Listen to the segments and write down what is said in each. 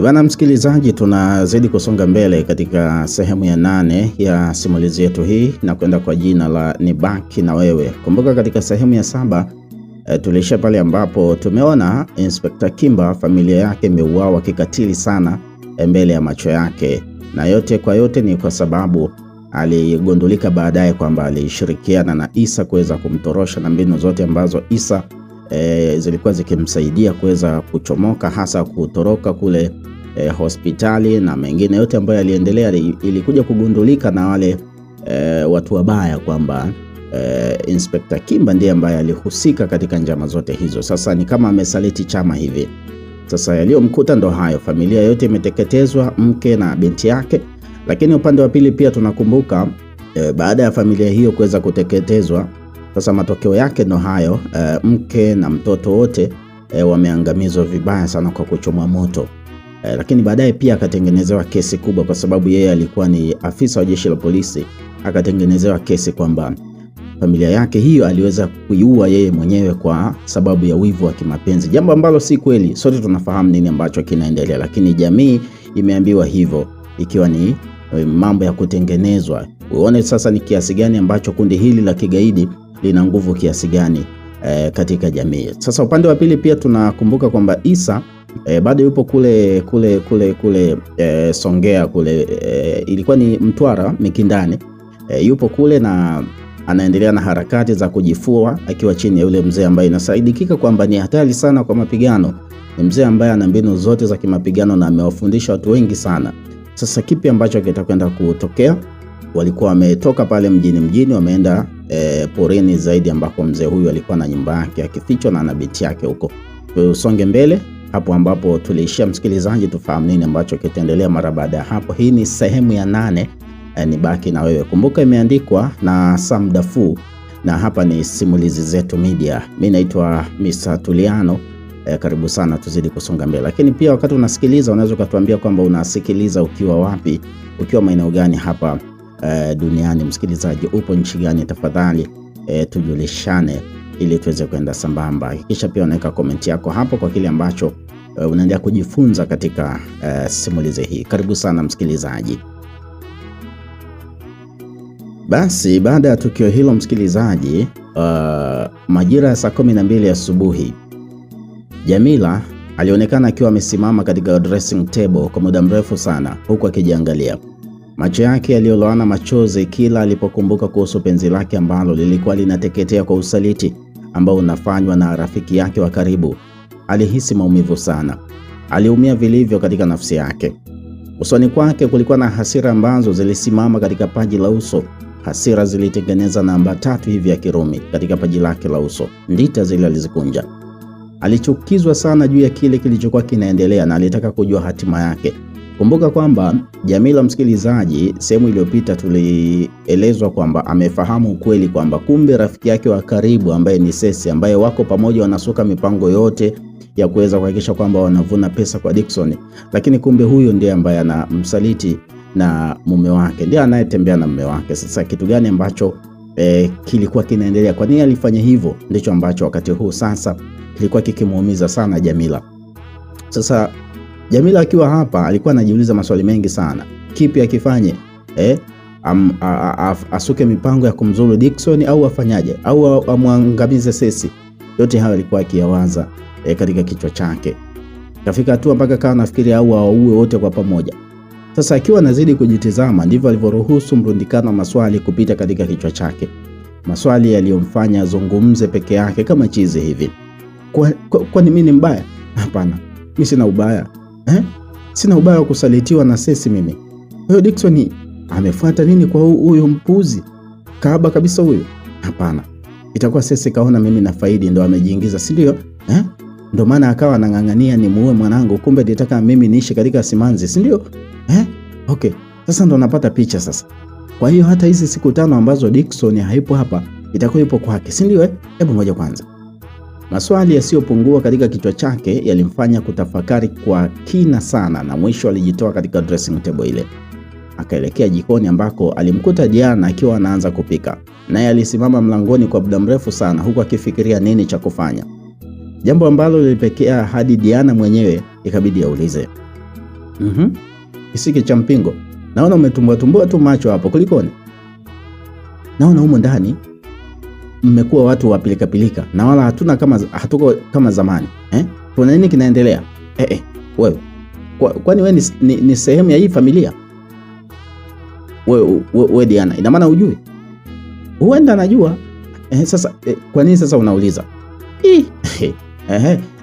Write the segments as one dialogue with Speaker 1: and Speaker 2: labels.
Speaker 1: Bwana msikilizaji, tunazidi kusonga mbele katika sehemu ya 8 ya simulizi yetu hii na kwenda kwa jina la Nibaki na Wewe. Kumbuka katika sehemu ya 7 tulisha pale ambapo tumeona Inspector Kimba familia yake imeuawa kikatili sana mbele ya macho yake, na yote kwa yote ni kwa sababu aligundulika baadaye kwamba alishirikiana na Isa kuweza kumtorosha, na mbinu zote ambazo Isa zilikuwa zikimsaidia kuweza kuchomoka, hasa kutoroka kule hospitali na mengine yote ambayo yaliendelea, ilikuja kugundulika na wale watu wabaya kwamba Inspector Kimba ndiye ambaye alihusika katika njama zote hizo. Sasa ni kama amesaliti chama hivi. Sasa yaliyomkuta ndo hayo, familia yote imeteketezwa, mke na binti yake. Lakini upande wa pili pia tunakumbuka baada ya familia hiyo kuweza kuteketezwa, sasa matokeo yake ndo hayo, mke na mtoto wote wameangamizwa vibaya sana kwa kuchomwa moto. Lakini baadaye pia akatengenezewa kesi kubwa, kwa sababu yeye alikuwa ni afisa wa jeshi la polisi. Akatengenezewa kesi kwamba familia yake hiyo aliweza kuiua yeye mwenyewe kwa sababu ya wivu wa kimapenzi, jambo ambalo si kweli. Sote tunafahamu nini ambacho kinaendelea, lakini jamii imeambiwa hivyo, ikiwa ni mambo ya kutengenezwa. Uone sasa ni kiasi gani ambacho kundi hili la kigaidi lina nguvu kiasi gani katika jamii. Sasa upande wa pili pia tunakumbuka kwamba Isa bado yupo kule Songea kule, ilikuwa ni Mtwara Mikindani, yupo kule na anaendelea na harakati za kujifua akiwa chini ya yule mzee ambaye inasaidikika kwamba ni hatari sana kwa mapigano. Ni mzee ambaye ana mbinu zote za kimapigano na amewafundisha watu wengi sana. Sasa kipi ambacho kitakwenda kutokea? Walikuwa wametoka pale mjini wameenda porini zaidi, ambako mzee huyu alikuwa na nyumba yake akifichwa na ana binti yake huko. Tusonge mbele hapo ambapo tuliishia, msikilizaji, tufahamu nini ambacho kitaendelea mara baada ya hapo. Hii ni sehemu ya 8, Nibaki na Wewe. Kumbuka imeandikwa na Sam Dafu na hapa ni Simulizi Zetu Media. Mimi naitwa Mr. Tuliano. Karibu sana, tuzidi kusonga mbele. Lakini pia wakati unasikiliza unaweza kutuambia kwamba unasikiliza ukiwa wapi, ukiwa maeneo gani hapa duniani. Msikilizaji, upo nchi gani? Tafadhali tujulishane ili tuweze kwenda sambamba. Kisha pia unaweka komenti yako hapo kwa kile ambacho unaendelea kujifunza katika simulizi hii. Karibu sana msikilizaji. Basi baada ya tukio hilo msikilizaji, majira ya saa 12 asubuhi, Jamila alionekana akiwa amesimama katika dressing table kwa muda mrefu sana, huku akijiangalia. Macho yake yalioloana machozi kila alipokumbuka kuhusu penzi lake ambalo lilikuwa linateketea kwa usaliti ambao unafanywa na rafiki yake wa karibu. Alihisi maumivu sana. Aliumia vilivyo katika nafsi yake. Usoni kwake kulikuwa na hasira ambazo zilisimama katika paji la uso. Hasira zilitengeneza namba 3 hivi ya Kirumi katika paji lake la uso. Ndita zile alizikunja. Alichukizwa sana juu ya kile kilichokuwa kinaendelea na alitaka kujua hatima yake. Kumbuka kwamba Jamila, msikilizaji, sehemu iliyopita tulielezwa kwamba amefahamu ukweli kwamba kumbe rafiki yake wa karibu ambaye ni Sesi, ambaye wako pamoja wanasuka mipango yote ya kuweza kuhakikisha kwamba wanavuna pesa kwa Dickson, lakini kumbe huyo ndiye ambaye anamsaliti na mume wake, ndiye anayetembea na mume wake. Sasa kitu gani ambacho kilikuwa kinaendelea? Kwa nini alifanya hivyo? Ndicho ambacho wakati huu sasa kilikuwa kikimuumiza sana Jamila. Sasa Jamila akiwa hapa alikuwa anajiuliza maswali mengi sana. Kipi akifanye? Asuke mipango ya kumzuru Dickson au afanyaje? Au amwangamize Sesi? Yote hayo alikuwa akiyawaza katika kichwa chake. Kafika hatua mpaka kawa nafikiri au auwe wote kwa pamoja. Sasa akiwa anazidi kujitizama, ndivyo alivyoruhusu mrundikano wa maswali kupita katika kichwa chake. Maswali yaliyomfanya azungumze peke yake kama chizi hivi. Kwa nini mimi ni mbaya? Hapana. Mimi sina ubaya. Sina ubaya wa kusalitiwa na Sesi mimi. Huyo Dickson amefuata nini kwa huyo mpuzi? Kaaba kabisa huyo. Hapana. Itakuwa Sesi kaona mimi na faidi ndo amejiingiza, si ndio? Ndio maana akawa anang'ang'ania ni muue mwanangu, kumbe nitaka mimi niishi katika simanzi, si ndio? Okay. Sasa ndo napata picha sasa. Kwa hiyo hata hizi siku 5 ambazo Dickson haipo hapa, itakuwa ipo kwake, si ndio? Hebu ngoja kwanza. Maswali yasiyopungua katika kichwa chake yalimfanya kutafakari kwa kina sana, na mwisho alijitoa katika dressing table ile. Akaelekea jikoni ambako alimkuta Diana akiwa anaanza kupika. Naye alisimama mlangoni kwa muda mrefu sana huku akifikiria nini cha kufanya. Jambo ambalo lilipekea hadi Diana mwenyewe ikabidi aulize, Kisiki cha mpingo. Naona umetumbua tu macho hapo, kulikoni? Naona humo ndani mmekuwa watu wa pilika pilika na wala hatuko kama zamani. Kuna nini kinaendelea? Wewe. Kwani wewe ni sehemu ya hii familia? Wewe Diana, ina maana hujui? Huenda najua. Sasa kwa nini sasa unauliza?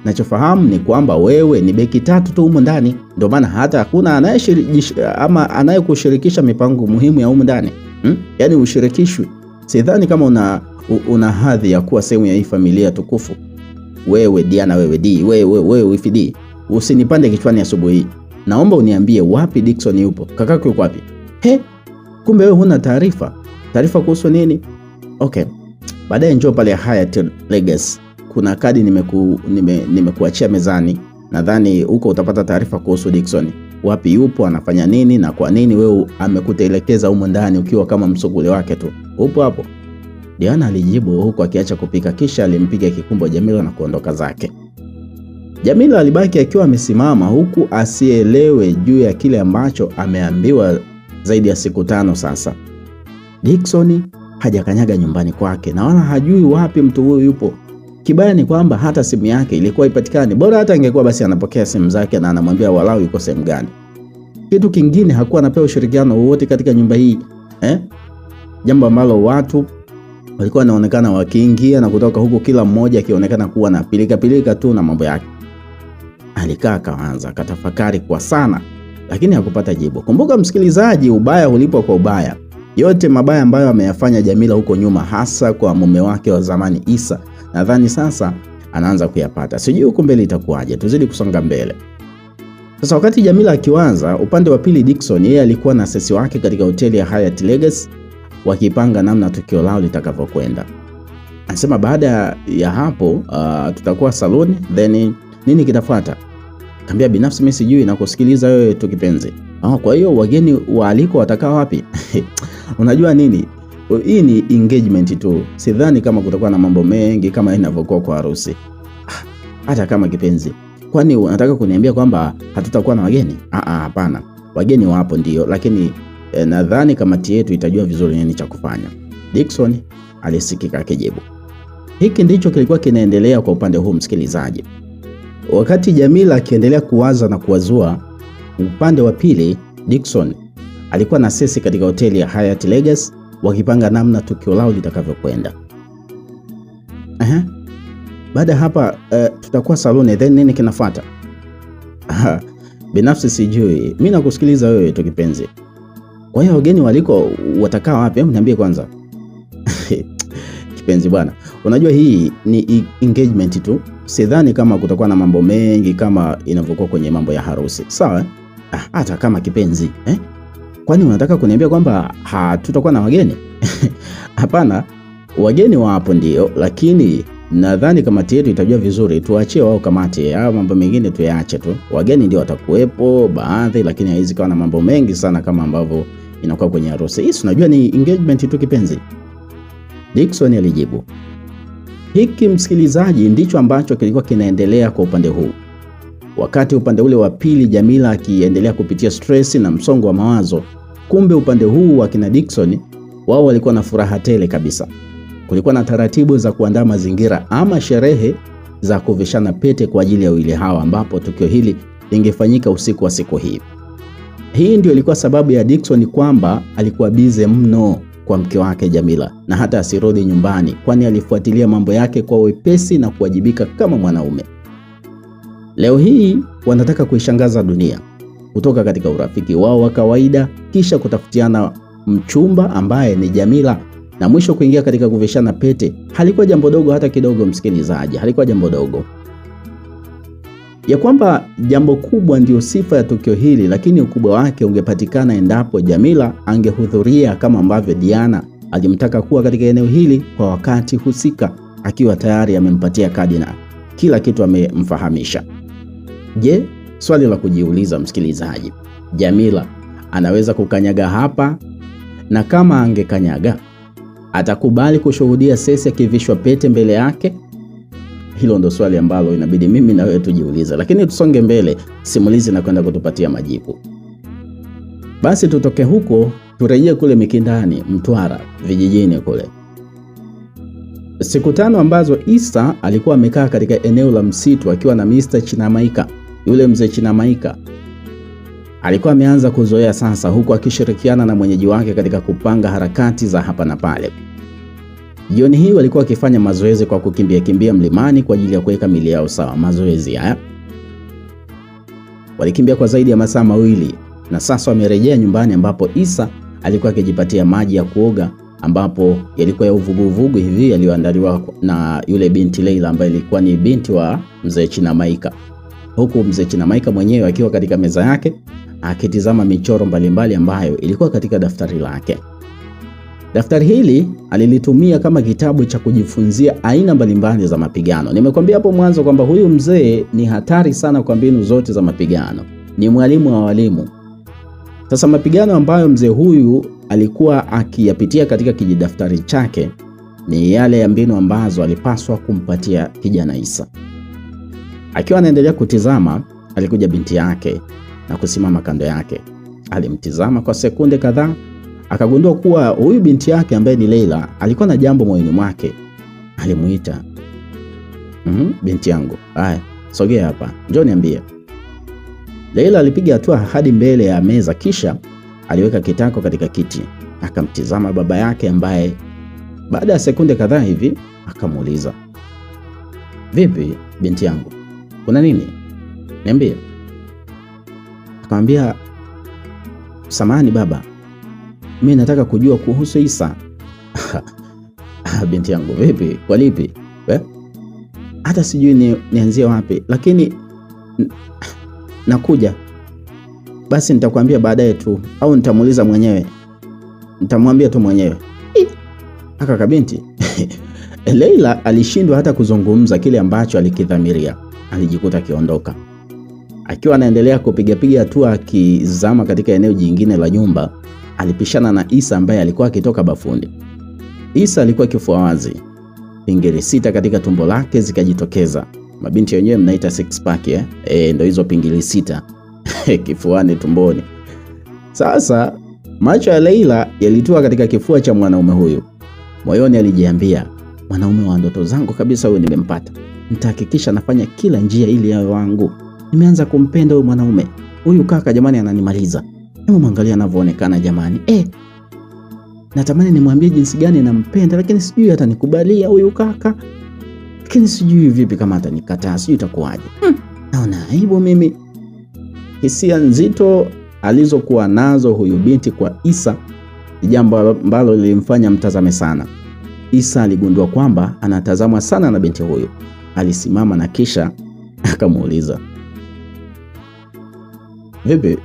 Speaker 1: Nachofahamu ni kwamba wewe ni beki tatu tu humo ndani. Ndio maana hata hakuna anayekushirikisha mipango muhimu ya humo ndani. Yaani ushirikishwi. Sidhani kama una hadhi ya kuwa sehemu ya hii familia tukufu. Wewe Diana, wewe Wifidi, usinipande kichwani asubuhi hii. Naomba uniambie wapi Dickson yupo? Kakako yuko wapi? Kumbe wewe huna taarifa. Taarifa kuhusu nini? Okay. Baadaye njoo pale Hyatt Legacy. Kuna kadi nimekuachia mezani. Nadhani huko utapata taarifa kuhusu Dickson. Wapi yupo, anafanya nini na kwa nini wewe amekutelekeza humo ndani ukiwa kama msugule wake tu. Upo hapo? Diana alijibu huku akiacha kupika, kisha alimpiga kikumbo Jamila na kuondoka zake. Jamila alibaki akiwa amesimama huku asielewe juu ya kile ambacho ameambiwa zaidi ya siku 5 sasa. Dickson hajakanyaga nyumbani kwake na wala hajui wapi mtu huyu yupo. Kibaya ni kwamba hata simu yake ilikuwa ipatikani. Bora hata angekuwa basi anapokea simu zake na anamwambia walau yuko sehemu gani. Kitu kingine, hakuwa anapewa ushirikiano wowote katika nyumba hii. Jambo ambalo watu walikuwa wanaonekana wakiingia na kutoka huko, kila mmoja akionekana kuwa na pilika tu na mambo yake. Alikaa akaanza akatafakari kwa sana, lakini hakupata jibu. Kumbuka msikilizaji, ubaya hulipwa kwa ubaya. Yote mabaya ambayo ameyafanya Jamila huko nyuma, hasa kwa mume wake wa zamani Isa, nadhani sasa anaanza kuyapata. Sijui huko mbele itakuwaje, tuzidi kusonga mbele. Sasa wakati Jamila akianza, upande wa pili Dickson, yeye alikuwa na sesi wake katika hoteli ya Hyatt Legacy wakipanga namna tukio lao litakavyokwenda. Anasema baada ya hapo tutakuwa saloni, then nini kitafuata? Kaambia binafsi mimi sijui na kusikiliza wewe tu kipenzi. Kwa hiyo wageni waaliko watakaa wapi? Unajua nini? Hii ni engagement tu. Sidhani kama kutakuwa na mambo mengi kama inavyokuwa kwa harusi. Hata kama kipenzi. Kwani unataka kuniambia kwamba hatutakuwa na wageni? Hapana. Wageni wapo ndio, lakini nadhani kamati yetu itajua vizuri nini cha kufanya. Dickson alisikika akijibu. Hiki ndicho kilikuwa kinaendelea kwa upande huu msikilizaji. Wakati Jamila akiendelea kuwaza na kuwazua, upande wa pili Dickson alikuwa na sesi katika hoteli ya Hyatt Legacy wakipanga namna tukio lao litakavyokwenda. Baada hapa tutakuwa saloni, then nini kinafuata? Binafsi sijui. Mimi nakusikiliza wewe tu kipenzi. Kwa hiyo wageni waliko watakaa wapi? Hebu niambie kwanza. Kipenzi bwana, unajua hii ni engagement tu. Sidhani kama kutakuwa na mambo mengi kama inavyokuwa kwenye mambo ya harusi. Sawa? Hata kama kipenzi, Kwani unataka kuniambia kwamba hatutakuwa na wageni? Hapana, wageni wapo ndio, lakini nadhani kamati yetu itajua vizuri, tuachie wao kamati. Hao mambo mengine tuyaache tu. Wageni ndio watakuwepo baadhi, lakini haizi kawa na mambo mengi sana kama ambavyo inakuwa kwenye harusi. Hii unajua ni engagement tu kipenzi. Dickson alijibu. Hiki msikilizaji ndicho ambacho kilikuwa kinaendelea kwa upande huu. Wakati upande ule wa pili Jamila akiendelea kupitia stress na msongo wa mawazo, kumbe upande huu wa kina Dickson wao walikuwa na furaha tele kabisa. Kulikuwa na taratibu za kuandaa mazingira ama sherehe za kuvishana pete kwa ajili ya wawili hawa, ambapo tukio hili lingefanyika usiku wa siku hii. Hii ndio ilikuwa sababu ya Dickson kwamba alikuwa bize mno kwa mke wake Jamila na hata asirudi nyumbani, kwani alifuatilia mambo yake kwa wepesi na kuwajibika kama mwanaume. Leo hii wanataka kuishangaza dunia kutoka katika urafiki wao wa kawaida, kisha kutafutiana mchumba ambaye ni Jamila, na mwisho kuingia katika kuvishana pete. Halikuwa jambo dogo hata kidogo msikilizaji, halikuwa jambo dogo. Ya kwamba jambo kubwa ndio sifa ya tukio hili, lakini ukubwa wake ungepatikana endapo Jamila angehudhuria kama ambavyo Diana alimtaka kuwa katika eneo hili kwa wakati husika, akiwa tayari amempatia kadi na kila kitu amemfahamisha. Je, swali la kujiuliza msikilizaji, Jamila anaweza kukanyaga hapa? Na kama angekanyaga, atakubali kushuhudia sesi akivishwa pete mbele yake? Hilo ndo swali ambalo inabidi mimi na wewe tujiulize, lakini tusonge mbele, simulizi na kwenda kutupatia majibu. Basi tutoke huko turejee kule Mikindani, Mtwara vijijini kule. Siku 5 ambazo Issa alikuwa amekaa katika eneo la msitu akiwa na Mr. Chinamaika. Yule mzee Chinamaika alikuwa ameanza kuzoea sasa, huku akishirikiana na mwenyeji wake katika kupanga harakati za hapa na pale. Jioni hii walikuwa wakifanya mazoezi kwa kukimbia mlimani kwa ajili ya kuweka miili yao sawa. Mazoezi haya walikimbia kwa zaidi ya masaa 2 na sasa wamerejea nyumbani, ambapo Issa alikuwa akijipatia maji ya kuoga, ambapo yalikuwa ya uvuguvugu hivi yaliyoandaliwa na yule binti Leila ambaye ilikuwa ni binti wa mzee Chinamaika, huku mzee Chinamaika mwenyewe akiwa katika meza yake akitizama michoro mbalimbali ambayo ilikuwa katika daftari lake. Daftari hili alilitumia kama kitabu cha kujifunzia aina mbalimbali za mapigano. Nimekwambia hapo mwanzo kwamba huyu mzee ni hatari sana kwa mbinu zote za mapigano. Ni mwalimu wa walimu. Sasa mapigano ambayo mzee huyu alikuwa akiyapitia katika kijidaftari chake ni yale ya mbinu ambazo alipaswa kumpatia kijana Issa. Akiwa anaendelea kutizama, alikuja binti yake na kusimama kando yake. Alimtizama kwa sekunde kadhaa, akagundua kuwa huyu binti yake ambaye ni Leila alikuwa na jambo moyoni mwake. Alimuita, binti yangu, haya sogea hapa, njoo niambie. Leila alipiga hatua hadi mbele ya meza, kisha aliweka kitako katika kiti. Akamtizama baba yake ambaye baada ya sekunde kadhaa hivi akamuuliza, vipi binti yangu, kuna nini? Niambie. Akamwambia, samahani baba, mimi nataka kujua kuhusu Issa. Binti yangu, vipi? Kwa lipi? Hata sijui nianzie wapi, lakini nakuja. Basi nitakwambia baadaye tu, au nitamuuliza mwenyewe. Nitamwambia tu mwenyewe. Aka binti. Leila alishindwa hata kuzungumza kile ambacho alikidhamiria. Alijikuta akiondoka. Akiwa anaendelea kupiga hatua akizama katika eneo jingine la nyumba, alipishana na Issa ambaye alikuwa akitoka bafuni. Issa alikuwa kifua wazi. Pingili 6 katika tumbo lake zikajitokeza. Mabinti wenyewe mnaita six pack ndio hizo pingili 6 kifuani, tumboni. Sasa macho ya Leila yalitua katika kifua cha mwanaume huyu. Moyoni alijiambia, mwanaume wa ndoto zangu kabisa huyu nimempata. Nitahakikisha nafanya kila njia ili awe wangu. Nimeanza kumpenda huyu mwanaume. Huyu kaka jamani ananimaliza. Hebu mwangalia anavyoonekana jamani. Natamani nimwambie jinsi gani nampenda, lakini sijui atanikubalia huyu kaka. Lakini sijui vipi kama atanikataa, sijui itakuwaje. Naona aibu mimi. Hisia nzito alizokuwa nazo huyu binti kwa Issa, jambo ambalo lilimfanya mtazame sana. Issa aligundua kwamba anatazamwa sana na binti huyu. Alisimama na kisha akamuuliza, vipi,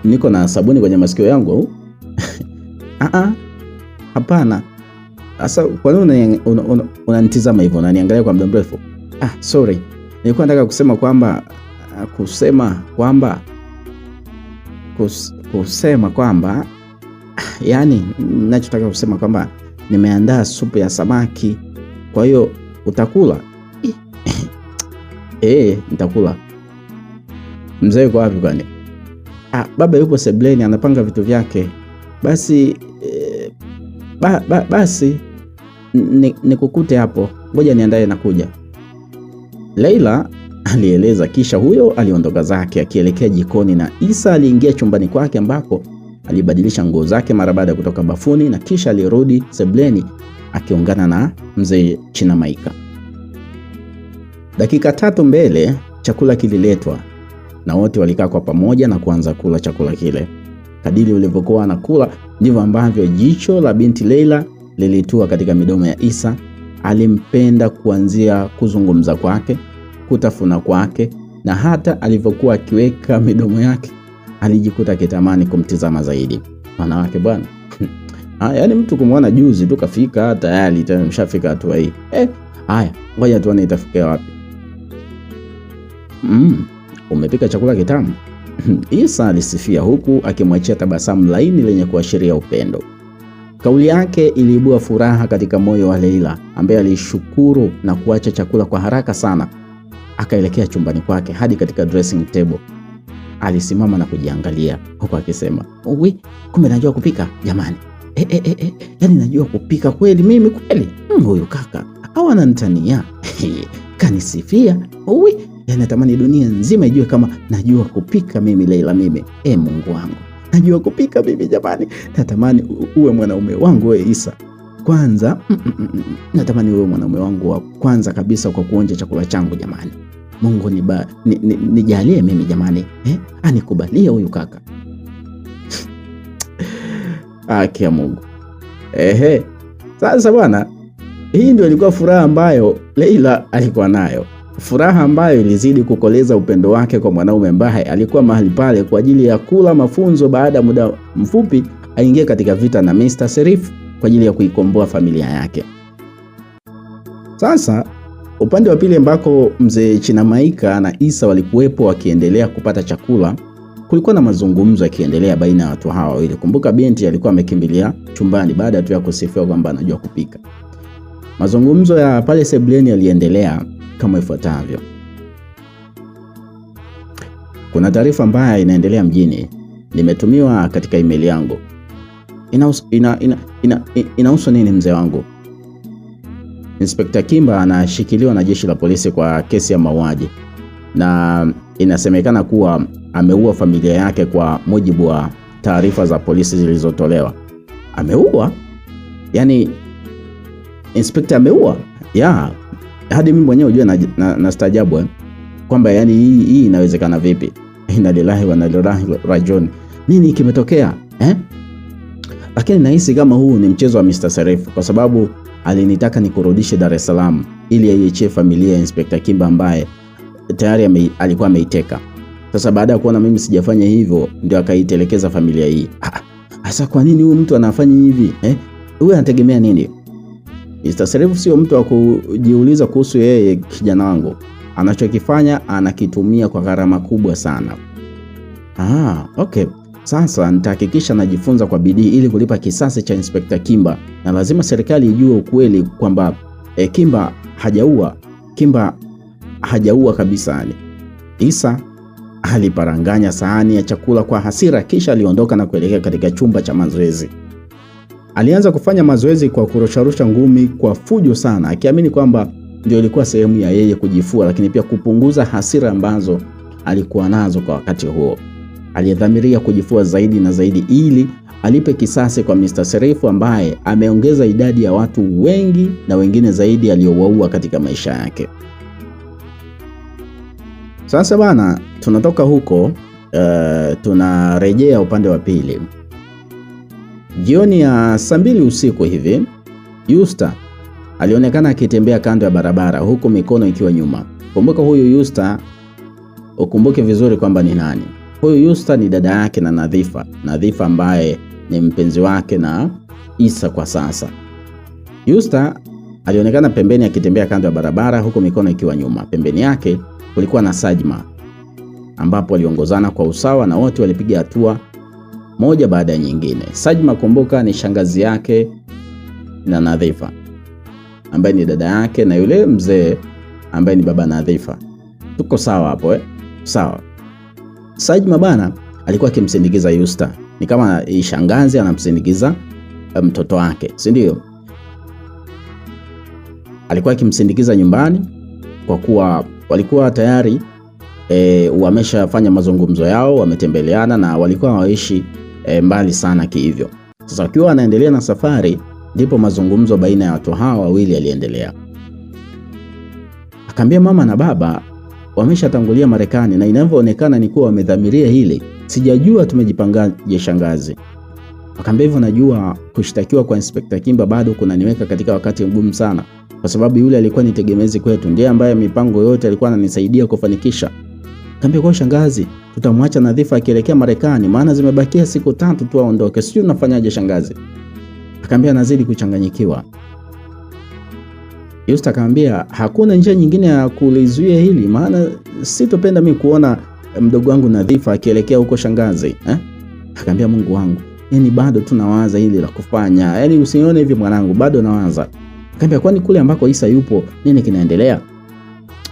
Speaker 1: niko na sabuni kwenye masikio yangu? Hapana. Sasa kwa nini unanitazama hivyo? Unaniangalia kwa muda mrefu? Sorry. Nilikuwa nataka kusema kwamba yani ninachotaka kusema kwamba nimeandaa supu ya samaki. Kwa hiyo utakula? Nitakula. Mzee yuko wapi kwani? Baba yupo sebleni anapanga vitu vyake. Basi basi nikukute hapo. Ngoja niandae na kuja. Leila alieleza, kisha huyo aliondoka zake akielekea jikoni, na Issa aliingia chumbani kwake ambako alibadilisha nguo zake mara baada ya kutoka bafuni, na kisha alirudi sebleni akiungana na mzee Chinamaika. Dakika 3 mbele chakula kililetwa na wote walikaa kwa pamoja na kuanza kula chakula kile. Kadiri ulivyokuwa anakula ndivyo ambavyo jicho la binti Leila lilitua katika midomo ya Issa. Alimpenda kuanzia kuzungumza kwake, kutafuna kwake, na hata alivyokuwa akiweka midomo yake alijikuta kitamani kumtizama zaidi. Wanawake bwana. Yaani mtu kumwona juzi tu kafika tayari tena mshafika hatua hii. Haya, ngoja tuone itafikia wapi. Umepika chakula kitamu. Issa alisifia huku akimwachia tabasamu laini lenye kuashiria upendo. Kauli yake iliibua furaha katika moyo wa Leila, ambaye alishukuru na kuacha chakula kwa haraka sana. Akaelekea chumbani kwake hadi katika dressing table. Alisimama na kujiangalia huku akisema, "Uwi, kumbe najua kupika jamani. Yaani najua kupika kweli mimi kweli. Huyu kaka au ananitania. Kanisifia. Uwi, yaani natamani dunia nzima ijue kama najua kupika mimi Leila mimi. Mungu wangu. Najua kupika mimi jamani. Natamani uwe mwanaume wangu wewe Isa. Kwanza, natamani uwe mwanaume wangu wa kwanza kabisa kwa kuonja chakula changu jamani. Mungu nijalie mimi jamani. Anikubalie huyu kaka." Haki ya Mungu. Sasa bwana, hii ndio ilikuwa furaha ambayo Leila alikuwa nayo. Furaha ambayo ilizidi kukoleza upendo wake kwa mwanaume ambaye alikuwa mahali pale kwa ajili ya kula mafunzo, baada ya muda mfupi aingie katika vita na Mr. Serif kwa ajili ya kuikomboa familia yake. Sasa upande wa pili ambako mzee Chinamaika na Isa walikuwepo wakiendelea kupata chakula, kulikuwa na mazungumzo yakiendelea baina ya watu hawa wawili. Kumbuka binti alikuwa amekimbilia chumbani baada tu ya kusifiwa kwamba anajua kupika. Mazungumzo ya pale sebuleni yaliendelea kama ifuatavyo. "Kuna taarifa mbaya inaendelea mjini. Nimetumiwa katika email yangu." Inahusu nini mzee wangu?" "Inspector Kimba anashikiliwa na jeshi la polisi kwa kesi ya mauaji, na inasemekana kuwa ameua familia yake kwa mujibu wa taarifa za polisi zilizotolewa." "Ameua? Yaani inspector ameua?" "Ya, hadi mimi mwenyewe ujue na staajabu kwamba yani hii inawezekana vipi? Inna lillahi wa inna ilaihi rajiun. Nini kimetokea? Lakini nahisi kama huu ni mchezo wa Mr. Serif, kwa sababu alinitaka nikurudishe Dar es Salaam ili aiachie familia ya Inspector Kimba ambaye tayari alikuwa ameiteka. Sasa baada ya kuona mimi sijafanya hivyo, ndio akaitelekeza familia hii." "Asa kwa nini huyu mtu anafanya hivi? Huyu anategemea nini?" Mr. Serif sio mtu wa kujiuliza kuhusu yeye kijana wangu. Anachokifanya anakitumia kwa gharama kubwa sana. Okay. Sasa nitahakikisha najifunza kwa bidii ili kulipa kisasi cha Inspector Kimba, na lazima serikali ijue ukweli kwamba Kimba hajaua kabisa. Isa aliparanganya sahani ya chakula kwa hasira, kisha aliondoka na kuelekea katika chumba cha mazoezi. Alianza kufanya mazoezi kwa kurusharusha ngumi kwa fujo sana, akiamini kwamba ndio ilikuwa sehemu ya yeye kujifua, lakini pia kupunguza hasira ambazo alikuwa nazo kwa wakati huo. Alidhamiria kujifua zaidi na zaidi ili alipe kisasi kwa Mr. Serif ambaye ameongeza idadi ya watu wengi na wengine zaidi aliowaua katika maisha yake. Sasa bana, tunatoka huko tunarejea upande wa pili. Jioni ya saa 2 usiku hivi, Yusta alionekana akitembea kando ya barabara huku mikono ikiwa nyuma. Kumbuka huyu Yusta, ukumbuke vizuri kwamba ni nani. Huyu Yusta ni dada yake na Nadhifa ambaye ni mpenzi wake na Isa kwa sasa. Yusta alionekana pembeni akitembea kando ya barabara huku mikono ikiwa nyuma. Pembeni yake kulikuwa na Sajma, ambapo waliongozana kwa usawa na wote walipiga hatua moja baada ya nyingine. Sajma, kumbuka, ni shangazi yake na Nadhifa ambaye ni dada yake na yule mzee ambaye ni baba Nadhifa. Tuko sawa hapo Sawa. Sajma bana alikuwa akimsindikiza Yusta. Ni kama shangazi anamsindikiza mtoto wake, si ndio? Alikuwa akimsindikiza nyumbani kwa kuwa walikuwa tayari wameshafanya mazungumzo yao, wametembeleana na walikuwa waishi mbali sana kihivyo. Sasa wakiwa wanaendelea na safari, ndipo mazungumzo baina ya watu hawa wawili yaliendelea. Akaambia mama na baba wameshatangulia Marekani na inavyoonekana ni kuwa wamedhamiria hili. Sijajua tumejipangaje shangazi. Akaambia hivyo, najua kushtakiwa kwa Inspector Kimba bado kunaniweka katika wakati mgumu sana, kwa sababu yule alikuwa ni tegemezi kwetu, ndiye ambaye mipango yote alikuwa ananisaidia kufanikisha. Akaambia kwa shangazi, tutamwacha Nadhifa akielekea Marekani, maana zimebakia siku 3 tu aondoke. Sijui unafanyaje shangazi. Akaambia nazidi kuchanganyikiwa. Yusta akamwambia hakuna njia nyingine ya kulizuia hili, maana sitopenda mimi kuona mdogo wangu Nadhifa akielekea huko shangazi. Akaambia Mungu wangu, yani bado tunawaza hili la kufanya. Yani usione hivi mwanangu, bado nawaza. Akamwambia kwani kule ambako Isa yupo nini kinaendelea?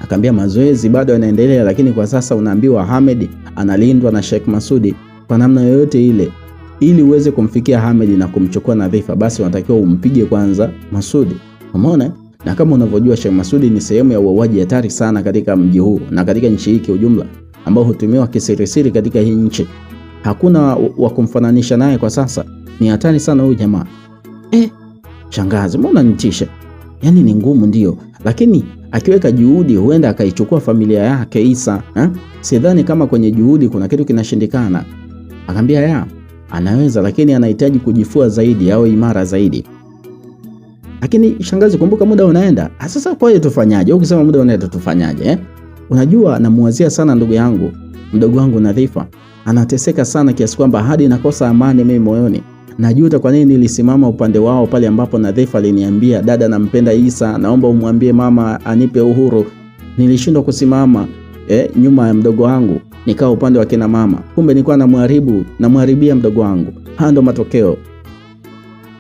Speaker 1: Akamwambia mazoezi bado yanaendelea, lakini kwa sasa unaambiwa Ahmed analindwa na Sheikh Masudi kwa namna yoyote ile. Ili uweze kumfikia Ahmed na kumchukua Nadhifa, basi unatakiwa umpige kwanza Masudi. Umeona? Na kama unavyojua Sheikh Masudi ni sehemu ya uauaji hatari sana katika mji huu na katika nchi hii kwa ujumla, ambao hutumiwa kisirisiri katika hii nchi. Hakuna wa kumfananisha naye kwa sasa. Ni hatari sana huyu jamaa. Shangazi, mbona nitisha? Yani ni ngumu ndio, lakini akiweka juhudi huenda akaichukua familia yake Isa. Sidhani kama kwenye juhudi kuna kitu kinashindikana. Akamwambia anaweza, lakini anahitaji kujifua zaidi au imara zaidi. Lakini shangazi, kumbuka muda unaenda. Sasa kwa hiyo tufanyaje? Ukisema muda unaenda tufanyaje? Unajua namuwazia sana ndugu yangu, mdogo wangu Nadhifa. Anateseka sana kiasi kwamba hadi nakosa amani mimi moyoni. Najuta kwa nini nilisimama upande wao pale ambapo Nadhifa aliniambia, dada nampenda Isa, naomba umwambie mama anipe uhuru. Nilishindwa kusimama nyuma ya mdogo wangu, nikaa upande wa kina mama. Kumbe nilikuwa namharibia mdogo wangu. Haya ndo matokeo.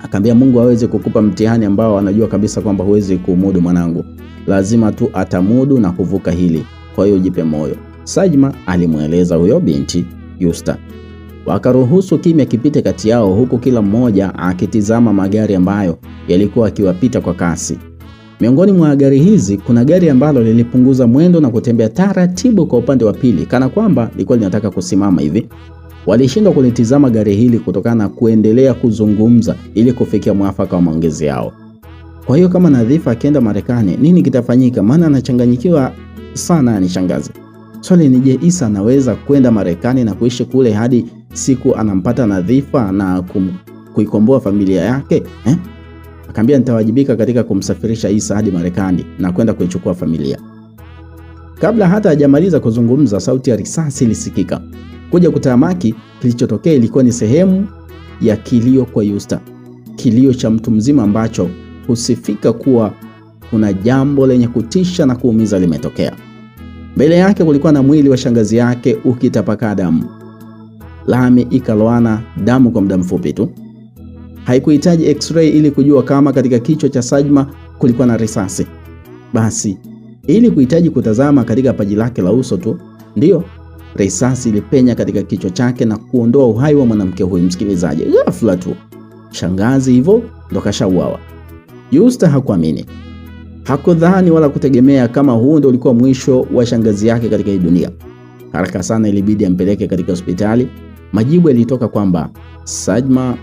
Speaker 1: Akamwambia Mungu aweze kukupa mtihani ambao anajua kabisa kwamba huwezi kumudu mwanangu. Lazima tu atamudu na kuvuka hili. Kwa hiyo jipe moyo. Sajma alimueleza huyo binti Yusta. Wakaruhusu kimya kipite kati yao, huku kila mmoja akitizama magari ambayo yalikuwa akiwapita kwa kasi. Miongoni mwa gari hizi kuna gari ambalo lilipunguza mwendo na kutembea taratibu kwa upande wa pili, kana kwamba lilikuwa linataka kusimama hivi. Walishindwa kulitizama gari hili kutokana na kuendelea kuzungumza ili kufikia mwafaka wa maongezi yao. Kwa hiyo kama Nadhifa akienda Marekani, nini kitafanyika? Maana anachanganyikiwa sana, ni shangazi. Swali ni je, Isa anaweza kwenda Marekani na kuishi kule hadi siku anampata Nadhifa na kuikomboa familia yake? Akamwambia nitawajibika katika kumsafirisha Isa hadi Marekani na kwenda kuichukua familia. Kabla hata hajamaliza kuzungumza, sauti ya risasi ilisikika. Kuja kutamaki, kilichotokea ilikuwa ni sehemu ya kilio kwa Yusta. Kilio cha mtu mzima ambacho husifika kuwa kuna jambo lenye kutisha na kuumiza limetokea. Mbele yake kulikuwa na mwili wa shangazi yake ukitapakaa damu. Lami ikaloana damu kwa muda mfupi tu. Haikuhitaji x-ray ili kujua kama katika kichwa cha Sajma kulikuwa na risasi. Basi ili kuhitaji kutazama katika paji lake la uso tu, ndio risasi ilipenya katika kichwa chake na kuondoa uhai wa mwanamke huyu. Msikilizaji, ghafla tu shangazi hivyo ndo kashauawa. Yusta hakuamini. Hakudhani wala kutegemea kama huu ndio ulikuwa mwisho wa shangazi yake katika hii dunia. Haraka sana ilibidi ampeleke katika hospitali. Majibu yalitoka kwamba Sajma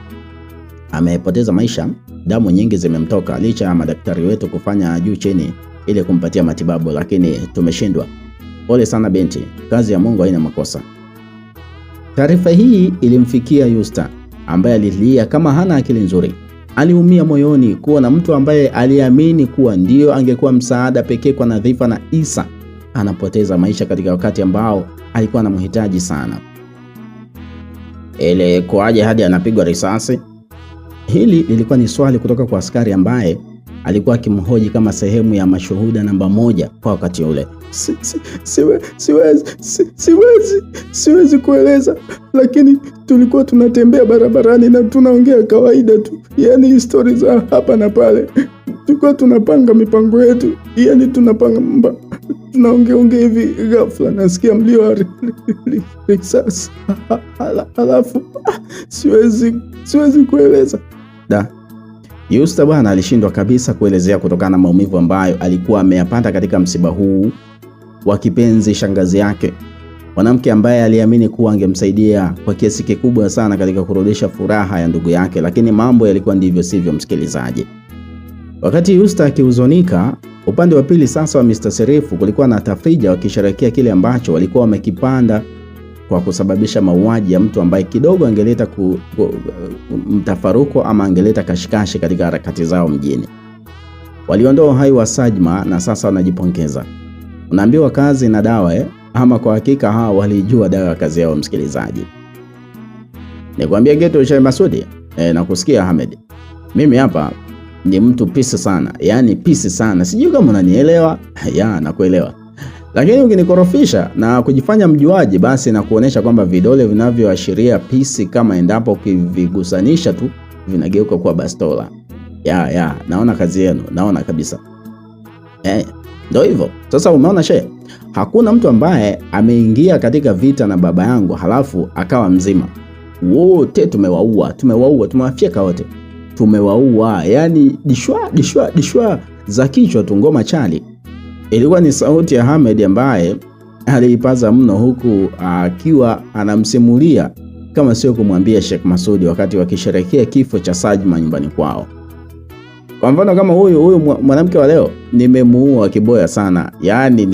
Speaker 1: amepoteza maisha, damu nyingi zimemtoka, licha ya madaktari wetu kufanya juu chini ili kumpatia matibabu, lakini tumeshindwa. Pole sana binti, kazi ya Mungu haina makosa. Taarifa hii ilimfikia Yusta ambaye alilia kama hana akili nzuri. Aliumia moyoni kuona mtu ambaye aliamini kuwa ndio angekuwa msaada pekee kwa Nadhifa na Isa anapoteza maisha katika wakati ambao alikuwa anamhitaji sana. Ile kwaje hadi anapigwa risasi? Hili lilikuwa ni swali kutoka kwa askari ambaye alikuwa akimhoji kama sehemu ya mashuhuda namba 1 kwa wakati ule. Siwezi kueleza, lakini tulikuwa tunatembea barabarani na tunaongea kawaida tu. Yani histori za hapa na pale. Tulikuwa tunapanga mipango yetu. Yani tunaongea hivi, ghafla nasikia mlio wa risasi. Halafu siwezi kueleza. Yusta bwana alishindwa kabisa kuelezea kutokana na maumivu ambayo alikuwa ameyapata katika msiba huu wa kipenzi shangazi yake, mwanamke ambaye aliamini kuwa angemsaidia kwa kiasi kikubwa sana katika kurudisha furaha ya ndugu yake, lakini mambo yalikuwa ndivyo sivyo. Msikilizaji, wakati Yusta akihuzunika, upande wa pili sasa wa Mr. Serifu kulikuwa na tafrija wakisherehekea kile ambacho walikuwa wamekipanda kwa kusababisha mauaji ya mtu ambaye kidogo angeleta mtafaruko ama angeleta kashikashi katika harakati zao mjini. Waliondoa uhai wa Sajma na sasa wanajipongeza. Unaambiwa kazi na dawa ama kwa hakika hao walijua dawa ya kazi yao. Msikilizaji, nikwambia geto Sheikh Masudi na kusikia Ahmed, mimi hapa ni mtu pisi sana, yani pisi sana. Sijui kama unanielewa. Nakuelewa. Lakini ukinikorofisha na kujifanya mjuaji, basi na kuonesha kwamba vidole vinavyoashiria pisi kama endapo ukivigusanisha tu vinageuka kuwa bastola. Naona kazi yenu, naona kabisa. Ndio hivyo. Sasa umeona shehe, hakuna mtu ambaye ameingia katika vita na baba yangu halafu akawa mzima. Wote tumewaua, tumewafyeka wote. Tumewaua, yani dishwa za kichwa tu, ngoma chali. Ilikuwa ni sauti ya Ahmed ambaye aliipaza mno, huku akiwa anamsimulia kama sio kumwambia Sheikh Masudi wakati wakisherehekea kifo cha Sajma nyumbani kwao. Kwa mfano kama huyu mwanamke wa leo nimemuua kiboya sana. Yaani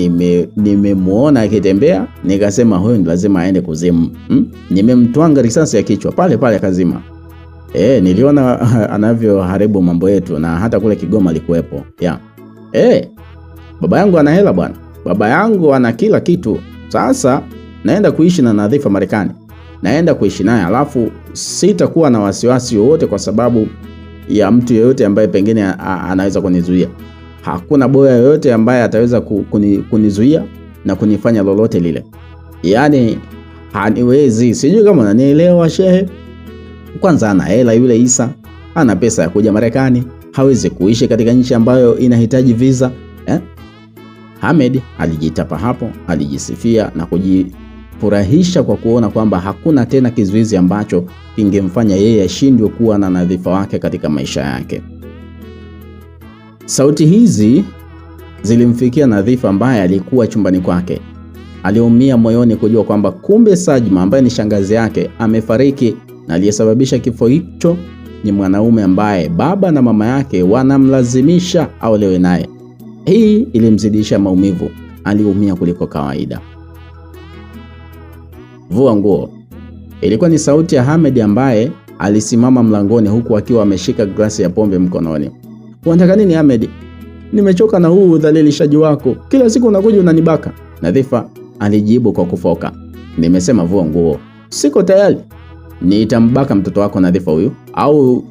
Speaker 1: nimemuona akitembea nikasema huyu ni lazima aende kuzimu. Nimemtwanga risasi ya kichwa pale pale akazima. Niliona anavyoharibu mambo yetu, na hata kule Kigoma alikuwepo. Baba yangu ana hela bwana. Baba yangu ana kila kitu. Sasa naenda kuishi na Nadhifa Marekani. Naenda kuishi naye, alafu sitakuwa na wasiwasi wowote kwa sababu ya mtu yeyote ambaye pengine anaweza kunizuia. Hakuna boya yoyote ambaye ataweza kunizuia na kunifanya lolote lile. Yaani haniwezi. Sijui kama unanielewa shehe. Kwanza ana hela yule Isa, ana pesa ya kuja Marekani, hawezi kuishi katika nchi ambayo inahitaji visa. Ahmed alijitapa hapo, alijisifia na kujifurahisha kwa kuona kwamba hakuna tena kizuizi ambacho kingemfanya yeye ashindwe kuwa na Nadhifa wake katika maisha yake. Sauti hizi zilimfikia Nadhifa ambaye alikuwa chumbani kwake. Aliumia moyoni kujua kwamba kumbe Sajma ambaye ni shangazi yake amefariki, na aliyesababisha kifo hicho ni mwanaume ambaye baba na mama yake wanamlazimisha aolewe naye. Hii ilimzidisha maumivu. Aliumia kuliko kawaida. Vua nguo. Ilikuwa ni sauti ya Ahmed ambaye alisimama mlangoni huku akiwa ameshika glasi ya pombe mkononi. Unataka nini Ahmed? Nimechoka na huu udhalilishaji wako. Kila siku unakuja unanibaka. Nadhifa alijibu kwa kufoka. Nimesema vua nguo. Siko tayari. Nitambaka mtoto wako Nadhifa huyu au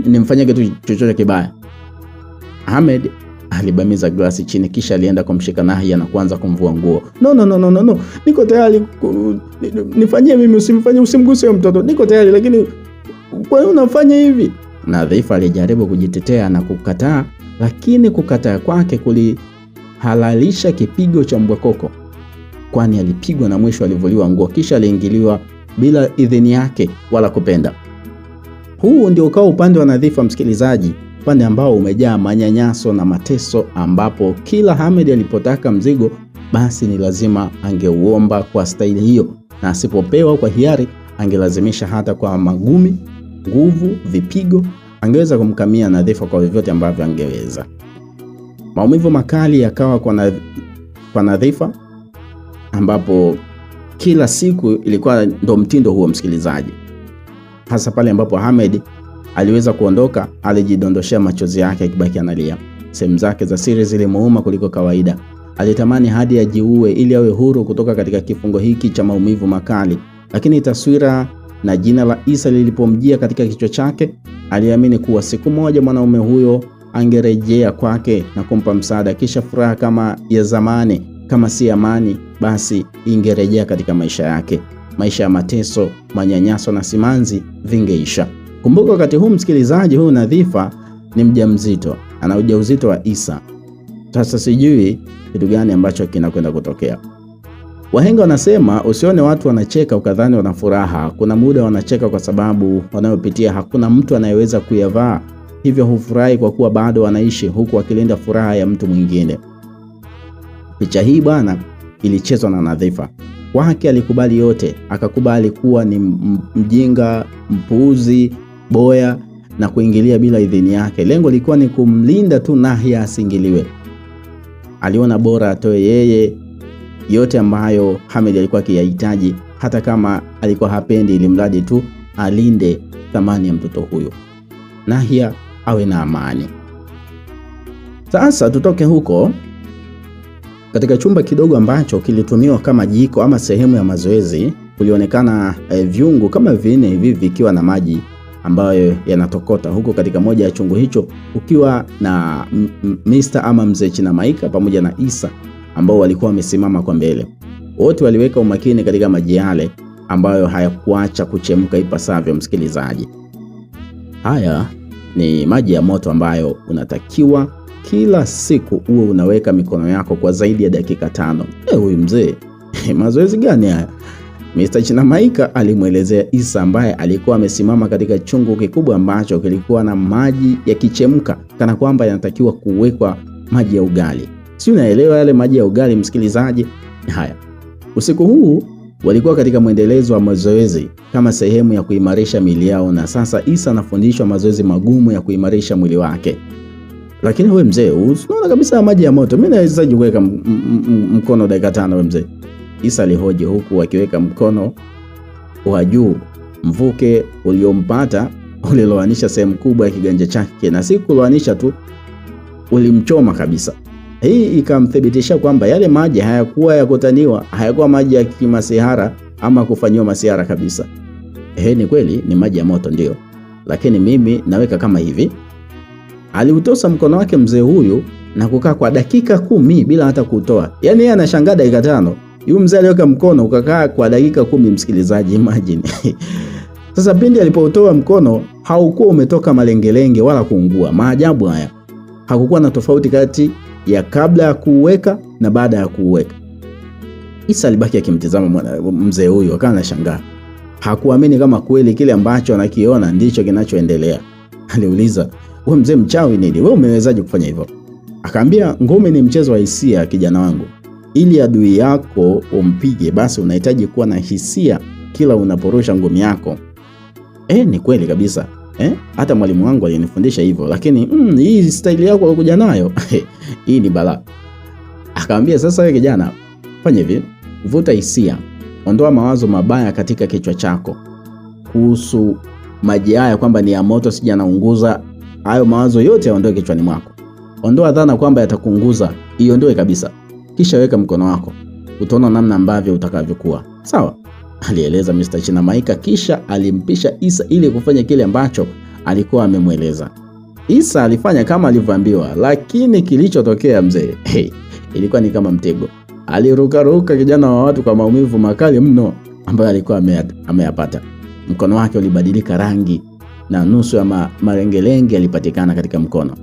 Speaker 1: nimfanyie kitu chochote kibaya. Ahmed alibamiza glasi chini, kisha alienda kumshika Nahia na kuanza kumvua nguo. No. Niko tayari, nifanyie mimi, usimfanyie, usimguse mtoto. Niko tayari, lakini kwa nini unafanya hivi? Nadhifa alijaribu kujitetea na kukataa, lakini kukataa kwake kulihalalisha kipigo cha mbwekoko, kwani alipigwa na mwisho alivuliwa nguo, kisha aliingiliwa bila idhini yake wala kupenda. Huu ndio ukao upande wa Nadhifa, msikilizaji, upande ambao umejaa manyanyaso na mateso, ambapo kila Ahmed alipotaka mzigo basi ni lazima angeuomba kwa staili hiyo, na asipopewa kwa hiari angelazimisha hata kwa magumi, nguvu, vipigo. Angeweza kumkamia Nadhifa kwa vyovyote ambavyo angeweza. Maumivu makali yakawa kwa Nadhifa, ambapo kila siku ilikuwa ndo mtindo huo, msikilizaji. Hasa pale ambapo Ahmed aliweza kuondoka, alijidondoshea machozi yake akibaki analia. Sehemu zake za siri zilimuuma kuliko kawaida. Alitamani hadi ajiue ili awe huru kutoka katika kifungo hiki cha maumivu makali. Lakini taswira na jina la Isa lilipomjia katika kichwa chake, aliamini kuwa siku moja mwanaume huyo angerejea kwake na kumpa msaada, kisha furaha kama ya zamani, kama si amani, basi ingerejea katika maisha yake. Maisha ya mateso, manyanyaso na simanzi vingeisha. Kumbuka wakati huu, msikilizaji, huyu Nadhifa ni mjamzito, ana ujauzito wa Isa. Sasa sijui kitu gani ambacho kinakwenda kutokea. Wahenga wanasema usione watu wanacheka ukadhani wana furaha. Kuna muda wanacheka kwa sababu wanayopitia hakuna mtu anayeweza kuyavaa, hivyo hufurahi kwa kuwa bado wanaishi, huku wakilinda furaha ya mtu mwingine. Picha hii bwana ilichezwa na Nadhifa. Kwake alikubali yote, akakubali kuwa ni mjinga, mpuuzi, boya na kuingilia bila idhini yake. Lengo lilikuwa ni kumlinda tu Nahia asingiliwe. Aliona bora atoe yeye yote ambayo Ahmed alikuwa akiyahitaji, hata kama alikuwa hapendi, ili mradi tu alinde thamani ya mtoto huyo, Nahia awe na amani. Sasa tutoke huko. Katika chumba kidogo ambacho kilitumiwa kama jiko ama sehemu ya mazoezi, kulionekana vyungu kama 4 hivi vikiwa na maji ambayo yanatokota huko katika moja ya chungu hicho, ukiwa na Mr. ama Mzee Chinamaika pamoja na Isa ambao walikuwa wamesimama kwa mbele. Wote waliweka umakini katika maji yale ambayo hayakuacha kuchemka ipasavyo. Msikilizaji, haya ni maji ya moto ambayo unatakiwa kila siku uwe unaweka mikono yako kwa zaidi ya dakika 5. Huyu mzee mazoezi gani haya? Mr. Chinamaika alimwelezea Isa ambaye alikuwa amesimama katika chungu kikubwa ambacho kilikuwa na maji yakichemka kana kwamba yanatakiwa kuwekwa maji ya ugali. Si unaelewa yale maji ya ugali, msikilizaji? Haya, usiku huu walikuwa katika mwendelezo wa mazoezi kama sehemu ya kuimarisha miili yao, na sasa Isa anafundishwa mazoezi magumu ya kuimarisha mwili wake. Lakini wewe mzee, unaona kabisa maji ya moto, mimi nawezaje kuweka mkono dakika 5 wewe mzee? Isa alihoji huku akiweka mkono wa juu. Mvuke uliompata uliloanisha sehemu kubwa ya kiganja chake, na si kuloanisha tu, ulimchoma kabisa. Hii ikamthibitisha kwamba yale maji hayakuwa ya kutaniwa, hayakuwa maji ya kimasihara ama kufanyiwa masihara kabisa. Ni kweli ni maji ya moto ndio, lakini mimi naweka kama hivi. Aliutosa mkono wake mzee huyu na kukaa kwa dakika 10 bila hata kutoa. Yaani yeye anashangaa dakika 5. Yule mzee aliweka mkono ukakaa kwa dakika 10, msikilizaji, imagine. Sasa pindi alipotoa mkono haukuwa umetoka malengelenge wala kuungua. Maajabu haya. Hakukuwa na tofauti kati ya kabla ya kuweka na baada ya kuweka. Isa alibaki akimtazama mzee huyu, akawa anashangaa. Hakuamini kama kweli kile ambacho anakiona ndicho kinachoendelea. Aliuliza, "Wewe mzee mchawi nini? Wewe umewezaje kufanya hivyo?" Akaambia, "Ngome ni mchezo wa hisia kijana wangu. Ili adui yako umpige, basi unahitaji kuwa na hisia kila unaporusha ngome yako." Ni kweli kabisa. Hata mwalimu wangu alinifundisha hivyo, lakini hii style yako ulikuja nayo hii ni balaa. Akaambia, "Sasa wewe kijana, fanya hivi, vuta hisia. Ondoa mawazo mabaya katika kichwa chako kuhusu maji haya kwamba ni ya moto, sija naunguza. Hayo mawazo yote yaondoe kichwani mwako. Ondoa dhana kwamba yatakuunguza, iondoe kabisa. Kisha weka mkono wako. Utaona namna ambavyo utakavyokuwa." Sawa? Alieleza Mr. Chinamaika, kisha alimpisha Isa ili kufanya kile ambacho alikuwa amemweleza. Isa alifanya kama alivyoambiwa, lakini kilichotokea mzee, ilikuwa ni kama mtego. Aliruka kijana wa watu kwa maumivu makali mno ambayo alikuwa ameyapata. Mkono wake ulibadilika rangi na nusu ya marengelenge yalipatikana katika mkono.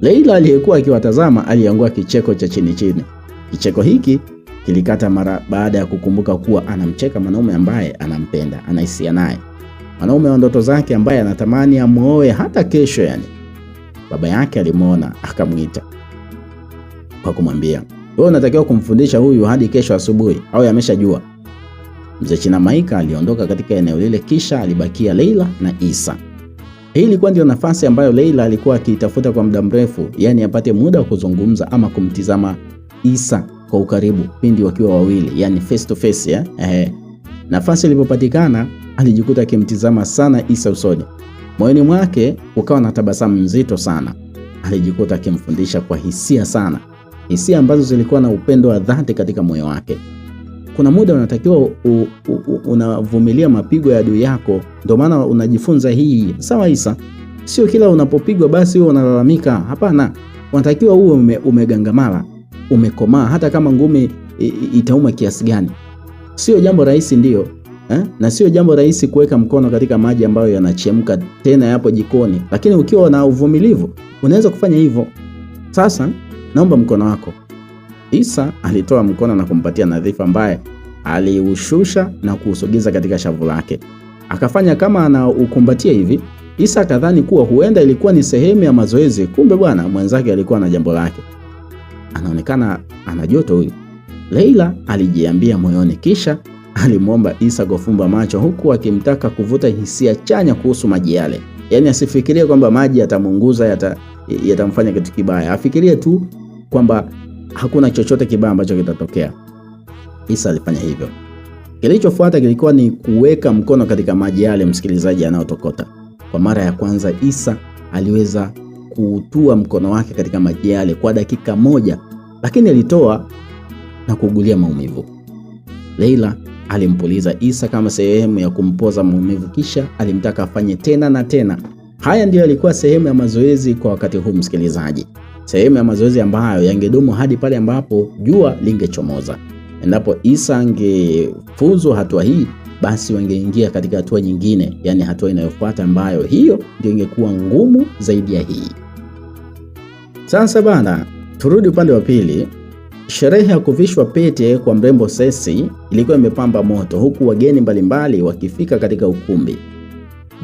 Speaker 1: Leila aliyekuwa akiwatazama aliangua kicheko cha chini chini. Kicheko hiki kilikata mara baada ya kukumbuka kuwa anamcheka mwanaume ambaye anampenda, anahisia naye. Mwanaume wa ndoto zake ambaye anatamani amuoe hata kesho yani. Baba yake alimuona akamuita kwa kumwambia, "Wewe unatakiwa kumfundisha huyu hadi kesho asubuhi au ameshajua." Mzee Chinamaika aliondoka katika eneo lile, kisha alibakia Leila na Isa. Hii ilikuwa ndio nafasi ambayo Leila alikuwa akiitafuta kwa muda mrefu, yani apate muda wa kuzungumza ama kumtizama Isa kwa ukaribu pindi wakiwa wawili, yani face to face. Nafasi ilipopatikana alijikuta akimtizama sana Isa usoni. Moyoni mwake ukawa na tabasamu nzito sana. Alijikuta akimfundisha kwa hisia sana, hisia ambazo zilikuwa na upendo wa dhati katika moyo wake. Kuna muda unatakiwa unavumilia mapigo ya adui yako, ndio maana unajifunza hii. Sawa Isa? Sio kila unapopigwa basi wewe unalalamika. Hapana, unatakiwa uwe umegangamala, umekomaa, hata kama ngumi itauma kiasi gani. Sio jambo rahisi ndio, na sio jambo rahisi kuweka mkono katika maji ambayo yanachemka tena yapo jikoni, lakini ukiwa na uvumilivu unaweza kufanya hivyo. Sasa naomba mkono wako. Isa alitoa mkono na kumpatia Nadhifa ambaye aliushusha na kuusogeza katika shavu lake. Akafanya kama anaukumbatia hivi. Isa akadhani kuwa huenda ilikuwa ni sehemu ya mazoezi, kumbe bwana mwenzake alikuwa na jambo lake. Anaonekana ana joto huyu, Leila alijiambia moyoni, kisha alimuomba Isa kufumba macho huku akimtaka kuvuta hisia chanya kuhusu maji yale. Yaani asifikirie kwamba maji yatamunguza, yatamfanya kitu kibaya. Afikirie tu kwamba hakuna chochote kibaya ambacho kitatokea. Isa alifanya hivyo. Kilichofuata kilikuwa ni kuweka mkono katika maji yale, msikilizaji, anayotokota. Kwa mara ya kwanza Isa aliweza kutua mkono wake katika maji yale kwa dakika 1, lakini alitoa na kuugulia maumivu. Leila Alimpuliza Isa kama sehemu ya kumpoza maumivu, kisha alimtaka afanye tena na tena. Haya ndiyo yalikuwa sehemu ya mazoezi kwa wakati huu msikilizaji. Sehemu ya mazoezi ambayo yangedumu hadi pale ambapo jua lingechomoza. Endapo Isa angefuzu hatua hii, basi wangeingia katika hatua nyingine, yani hatua inayofuata ambayo hiyo ndio ingekuwa ngumu zaidi ya hii. Sasa bana, turudi upande wa pili. Sherehe ya kuvishwa pete kwa mrembo Cecy ilikuwa imepamba moto, huku wageni mbalimbali wakifika katika ukumbi.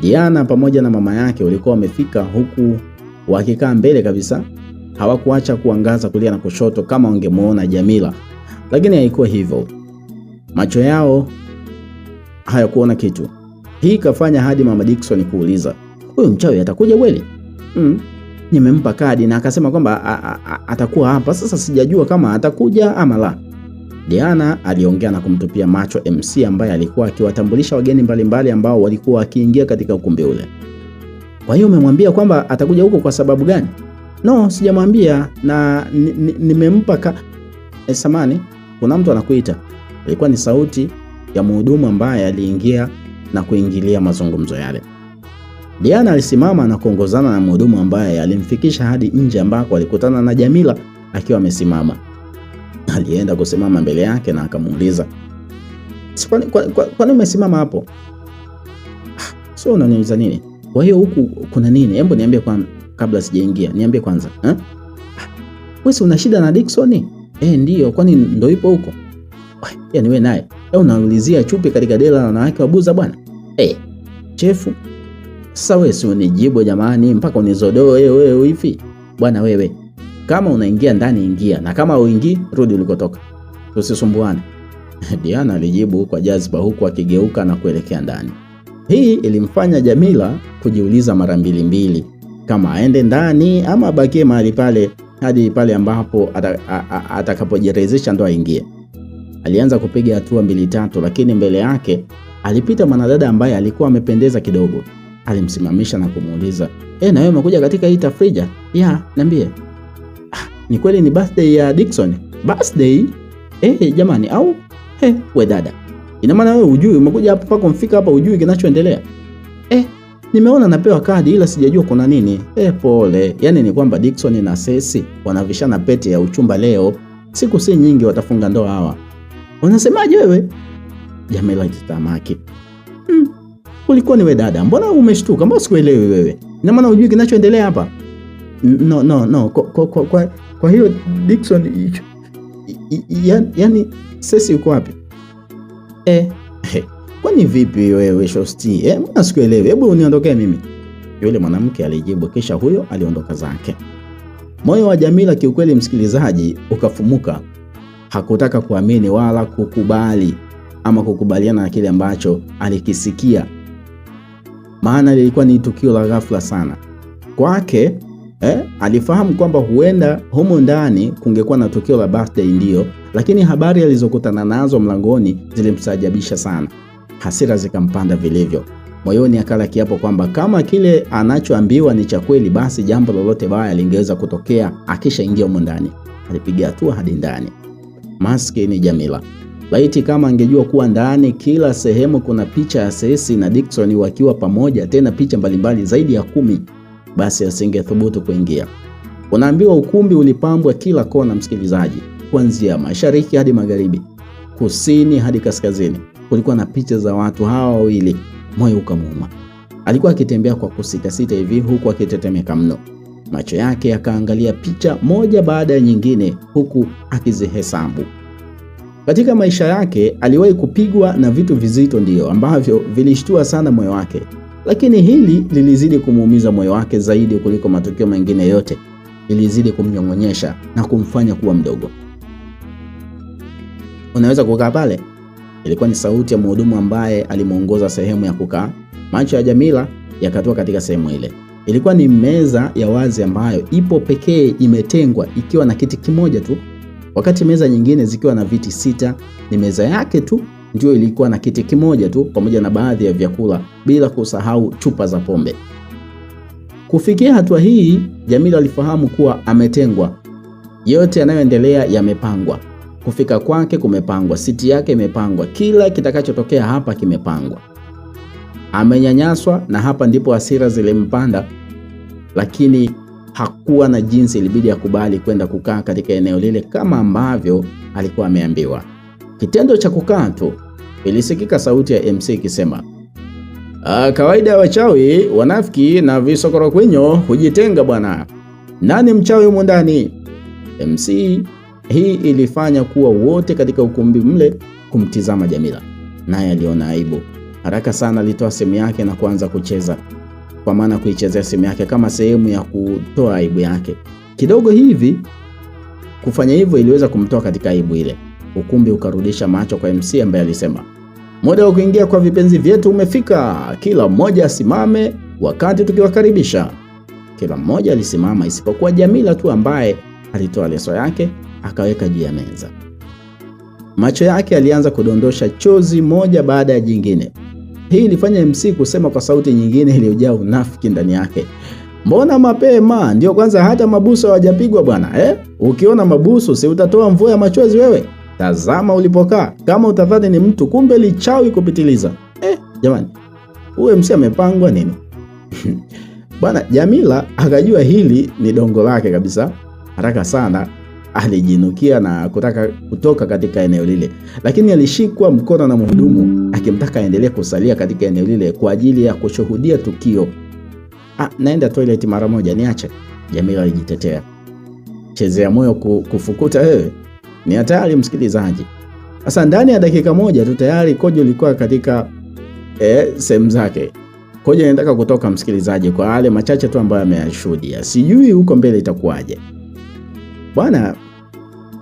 Speaker 1: Diana pamoja na mama yake walikuwa wamefika, huku wakikaa mbele kabisa. Hawakuacha kuangaza kulia na kushoto kama wangemuona Jamila, lakini haikuwa hivyo. Macho yao hayakuona kitu. Hii kafanya hadi mama Dickson kuuliza, huyu mchawi atakuja kweli? Nimempa kadi na akasema kwamba atakuwa hapa, sasa sijajua kama atakuja ama la. Diana aliongea na kumtupia macho MC ambaye alikuwa akiwatambulisha wageni mbalimbali ambao walikuwa wakiingia katika ukumbi ule. Kwa hiyo umemwambia kwamba atakuja huko kwa sababu gani? No, sijamwambia na nimempa samani, kuna mtu anakuita. Ilikuwa ni sauti ya mhudumu ambaye aliingia na kuingilia mazungumzo yale. Diana alisimama na kuongozana na mhudumu ambaye alimfikisha hadi nje ambako alikutana na Jamila akiwa amesimama. Alienda kusimama mbele yake na akamuuliza, "Kwani umesimama hapo? Sio unaniuliza nini? Kwa hiyo huku kuna nini? Hebu niambie kabla sijaingia. Niambie kwanza." "Wewe una shida na Dickson?" "Ndio, kwani ndio ipo huko?" "Yaani wewe naye, unaulizia chupi katika dela na wanawake wabuza bwana?" Chefu. Sasa wewe si unijibu jamani, mpaka unizodoe wewe hivi. Bwana wewe, kama unaingia ndani ingia, na kama uingii rudi ulikotoka. Tusisumbuane. Diana alijibu kwa jazba huku akigeuka na kuelekea ndani. Hii ilimfanya Jamila kujiuliza mara mbili kama aende ndani ama abakie mahali pale hadi pale ambapo atakapojiridhisha ndo aingie. Alianza kupiga hatua 2-3, lakini mbele yake alipita mwanadada ambaye alikuwa amependeza kidogo. Alimsimamisha na kumuuliza, "Na wewe umekuja katika hii tafrija?" "Ya, niambie." "Ni kweli ni birthday ya Dickson?" "Birthday? Jamani, au we dada, ina maana wewe hujui umekuja hapa pako mfika hapa hujui kinachoendelea?" "Nimeona napewa kadi ila sijajua kuna nini." Pole. Yaani ni kwamba Dickson na Cecy wanavishana pete ya uchumba leo. Siku si nyingi watafunga ndoa hawa." "Unasemaje wewe?" Jamila itatamaki. "Ulikuwa ni wewe dada, mbona umeshtuka? Mbona sikuelewi wewe? Ina maana hujui kinachoendelea hapa?" No. Kwa hiyo Dickson yani Cecy yuko wapi?" "Kwani vipi wewe shosti? Mbona sikuelewi? Hebu uniondokee mimi." Yule mwanamke alijibu, kisha huyo aliondoka zake. Moyo wa Jamila kiukweli msikilizaji ukafumuka. Hakutaka kuamini wala kukubali ama kukubaliana na kile ambacho alikisikia. Maana lilikuwa ni tukio la ghafla sana. Kwake alifahamu kwamba huenda humo ndani kungekuwa na tukio la birthday ndio, lakini habari alizokutana nazo mlangoni zilimstajabisha sana. Hasira zikampanda vilivyo. Moyoni akala kiapo kwamba kama kile anachoambiwa ni cha kweli, basi jambo lolote baya lingeweza kutokea akishaingia humo ndani. Alipiga hatua hadi ndani. Maskini Jamila. Laiti kama angejua kuwa ndani kila sehemu kuna picha ya Cecy na Dickson wakiwa pamoja, tena picha mbalimbali zaidi ya 10, basi asingethubutu kuingia. Unaambiwa ukumbi ulipambwa kila kona msikilizaji, kuanzia mashariki hadi magharibi, kusini hadi kaskazini. Kulikuwa na picha za watu hawa wawili. Moyo ukamuuma. Alikuwa akitembea kwa kusita hivi huku akitetemeka mno. Macho yake yakaangalia picha moja baada ya nyingine huku akizihesabu. Katika maisha yake aliwahi kupigwa na vitu vizito ndio ambavyo vilishtua sana moyo wake, lakini hili lilizidi kumuumiza moyo wake zaidi kuliko matukio mengine yote. Lilizidi kumnyong'onyesha na kumfanya kuwa mdogo. "Unaweza kukaa pale?" Ilikuwa ni sauti ya mhudumu ambaye alimuongoza sehemu ya kukaa. Macho ya Jamila yakatua katika sehemu ile. Ilikuwa ni meza ya wazi ambayo ipo pekee, imetengwa ikiwa na kiti kimoja tu, wakati meza nyingine zikiwa na viti 6. Ni meza yake tu ndio ilikuwa na kiti kimoja tu pamoja na baadhi ya vyakula, bila kusahau chupa za pombe. Kufikia hatua hii, Jamila alifahamu kuwa ametengwa. Yote yanayoendelea yamepangwa. Kufika kwake kumepangwa, siti yake imepangwa, kila kitakachotokea hapa kimepangwa. Amenyanyaswa na hapa ndipo hasira zilimpanda, lakini hakuwa na jinsi, ilibidi akubali kwenda kukaa katika eneo lile kama ambavyo alikuwa ameambiwa. Kitendo cha kukaa tu, ilisikika sauti ya MC ikisema, kawaida ya wachawi, wanafiki na visokoro kwinyo hujitenga bwana. Nani mchawi humo ndani? MC hii ilifanya kuwa wote katika ukumbi mle kumtizama Jamila. Naye aliona aibu. Haraka sana alitoa simu yake na kuanza kucheza, kwa maana kuichezea simu yake kama sehemu ya kutoa aibu yake. Kidogo hivi kufanya hivyo iliweza kumtoa katika aibu ile. Ukumbi ukarudisha macho kwa MC ambaye alisema, muda wa kuingia kwa vipenzi vyetu umefika, kila mmoja asimame wakati tukiwakaribisha. Kila mmoja alisimama isipokuwa Jamila tu ambaye alitoa leso yake akaweka juu ya meza. Macho yake alianza kudondosha chozi moja baada ya jingine. Hii ilifanya MC kusema kwa sauti nyingine iliyojaa unafiki ndani yake, mbona mapema? Ndio kwanza hata mabusu hawajapigwa bwana. Ukiona mabusu si utatoa mvua ya machozi wewe? Tazama ulipokaa, kama utadhani ni mtu kumbe lichawi kupitiliza. Jamani, huyu MC amepangwa nini? Bwana Jamila akajua hili ni dongo lake kabisa. Haraka sana alijinukia na kutaka kutoka katika eneo lile, lakini alishikwa mkono na mhudumu akimtaka aendelee kusalia katika eneo lile kwa ajili ya kushuhudia tukio. Naenda toilet mara moja, niache. Jamila alijitetea. Chezea moyo kufukuta wewe. Ni hatari msikilizaji. Sasa ndani ya dakika moja tu tayari Kojo ilikuwa katika sehemu zake. Kojo anataka kutoka msikilizaji, kwa wale machache tu ambayo ameyashuhudia. Sijui huko mbele itakuwaje. Bwana,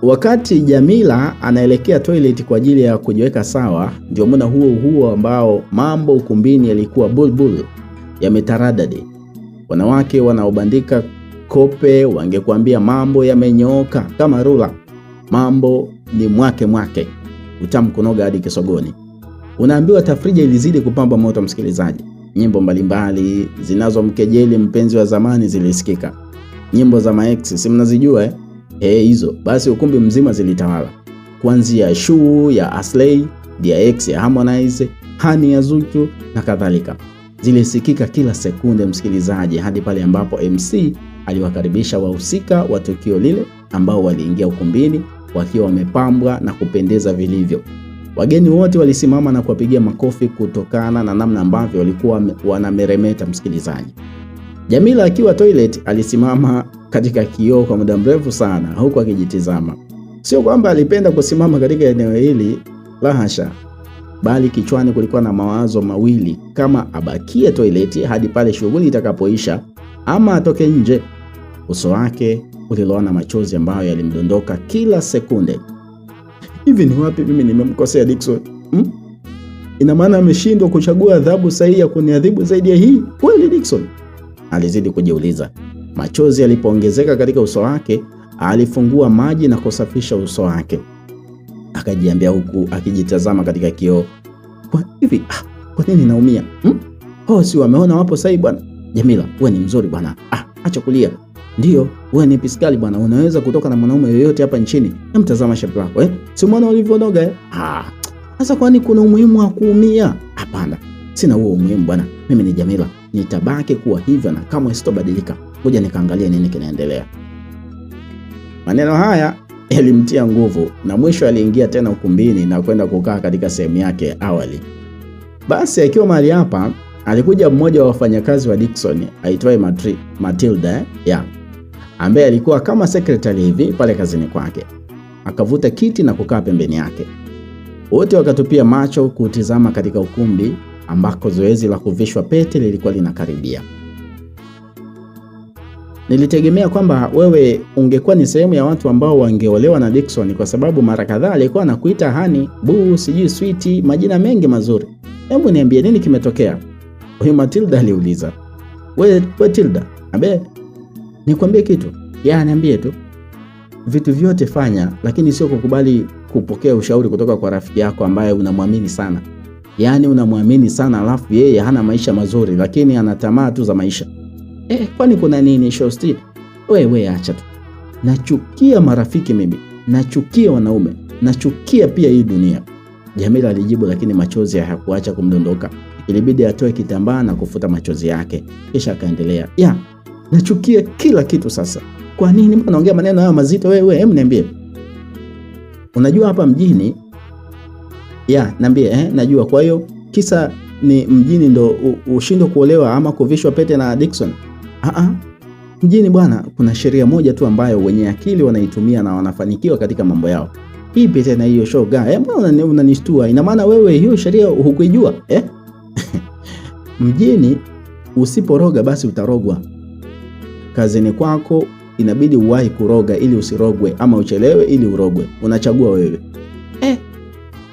Speaker 1: wakati Jamila anaelekea toilet kwa ajili ya kujiweka sawa, ndio muda huo ambao mambo ukumbini yalikuwa bulbul, yametaradadi. Wanawake wanaobandika kope wangekuambia mambo yamenyooka kama rula. Mambo ni mwake, utamu kunoga hadi kisogoni. Unaambiwa tafrija ilizidi kupamba moto msikilizaji. Nyimbo mbalimbali zinazomkejeli mpenzi wa zamani zilisikika. Nyimbo za maex, si mnazijua hizo? Basi ukumbi mzima zilitawala. Kuanzia Shuu ya Aslay, DX ya Harmonize, Hani ya Zuchu na kadhalika. Zilisikika kila sekunde msikilizaji, hadi pale ambapo MC aliwakaribisha wahusika wa tukio lile ambao waliingia ukumbini wakiwa wamepambwa na kupendeza vilivyo. Wageni wote walisimama na kuwapigia makofi kutokana na namna ambavyo walikuwa wanameremeta msikilizaji. Jamila akiwa toilet alisimama katika kioo kwa muda mrefu sana huku akijitizama. Sio kwamba alipenda kusimama katika eneo hili, la hasha, bali kichwani kulikuwa na mawazo mawili, kama abakie toilet hadi pale shughuli itakapoisha ama atoke nje. Uso wake uliloana machozi ambayo yalimdondoka kila sekunde. Hivi ni wapi mimi nimemkosea Dickson? Ina maana ameshindwa kuchagua adhabu sahihi ya kuniadhibu zaidi ya hii? Kweli Dickson? Alizidi kujiuliza. Machozi yalipoongezeka katika uso wake, alifungua maji na kusafisha uso wake. Akajiambia huku akijitazama katika kioo, kwa nini naumia? Si wameona wapo sahihi bwana. Jamila, wewe ni mzuri bwana. Acha kulia. Ndio, wewe ni piskali bwana, unaweza kutoka na mwanaume yoyote hapa nchini. Mtazama shape lako, si umeona ulivyonoga? Sasa kwani kuna umuhimu wa kuumia? Hapana, sina huo umuhimu bwana. Mimi ni Jamila, nitabaki kuwa hivyo na kama sitobadilika. Ngoja nikaangalie nini kinaendelea. Maneno haya yalimtia nguvu na mwisho aliingia tena ukumbini na kwenda kukaa katika sehemu yake awali. Basi akiwa mahali hapa, alikuja mmoja wa wafanyakazi wa Dickson aitwaye Matilda ambaye alikuwa kama secretary hivi pale kazini kwake. Akavuta kiti na kukaa pembeni yake. Wote wakatupia macho kutizama katika ukumbi ambako zoezi la kuvishwa pete lilikuwa linakaribia. Nilitegemea kwamba wewe ungekuwa ni sehemu ya watu ambao wangeolewa na Dickson, kwa sababu mara kadhaa alikuwa anakuita Hani, Boo, sijui Sweetie, majina mengi mazuri. Hebu niambie nini kimetokea? Huyu Matilda aliuliza. Wewe Tilda, nikwambie kitu? Niambie tu. Vitu vyote fanya, lakini sio kukubali kupokea ushauri kutoka kwa rafiki yako ambaye unamwamini sana. Unamwamini sana alafu yeye hana maisha mazuri, lakini ana tamaa tu za maisha. Kwani kuna nini Shosti? Wewe acha tu. Nachukia marafiki mimi. Nachukia wanaume. nachukia pia hii dunia. Jamila alijibu, lakini machozi hayakuacha kumdondoka. Ilibidi atoe kitambaa na kufuta machozi yake. Kisha akaendelea, nachukia kila kitu sasa. Kwa nini mbona unaongea maneno haya mazito wewe? Hebu niambie. Unajua hapa mjini? Niambie. Najua. Kwa hiyo kisa ni mjini ndo ushindwe kuolewa ama kuvishwa pete na Dickson? Mjini bwana, kuna sheria moja tu ambayo wenye akili wanaitumia na wanafanikiwa katika mambo yao. Hii pete na hiyo shoga. Mbona unanishtua? Ina maana wewe hiyo sheria hukuijua? Mjini usiporoga basi utarogwa. Kazini kwako inabidi uwahi kuroga ili usirogwe, ama uchelewe ili urogwe. Unachagua wewe.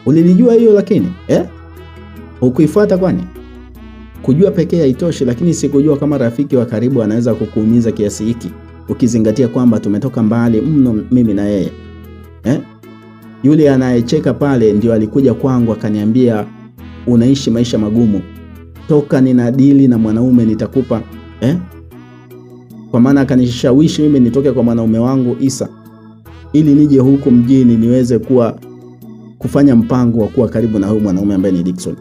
Speaker 1: Ulilijua hiyo lakini hukuifuata kwani? Kujua pekee haitoshi, lakini sikujua kama rafiki wa karibu anaweza kukuumiza kiasi hiki, ukizingatia kwamba tumetoka mbali mno mimi na yeye. Yule anayecheka pale ndio alikuja kwangu akaniambia, unaishi maisha magumu, toka nina dili na mwanaume nitakupa. Kwa maana akanishawishi mimi nitoke kwa mwanaume wangu Isa ili nije huku mjini niweze kufanya mpango wa kuwa karibu na huyu mwanaume ambaye ni Dickson.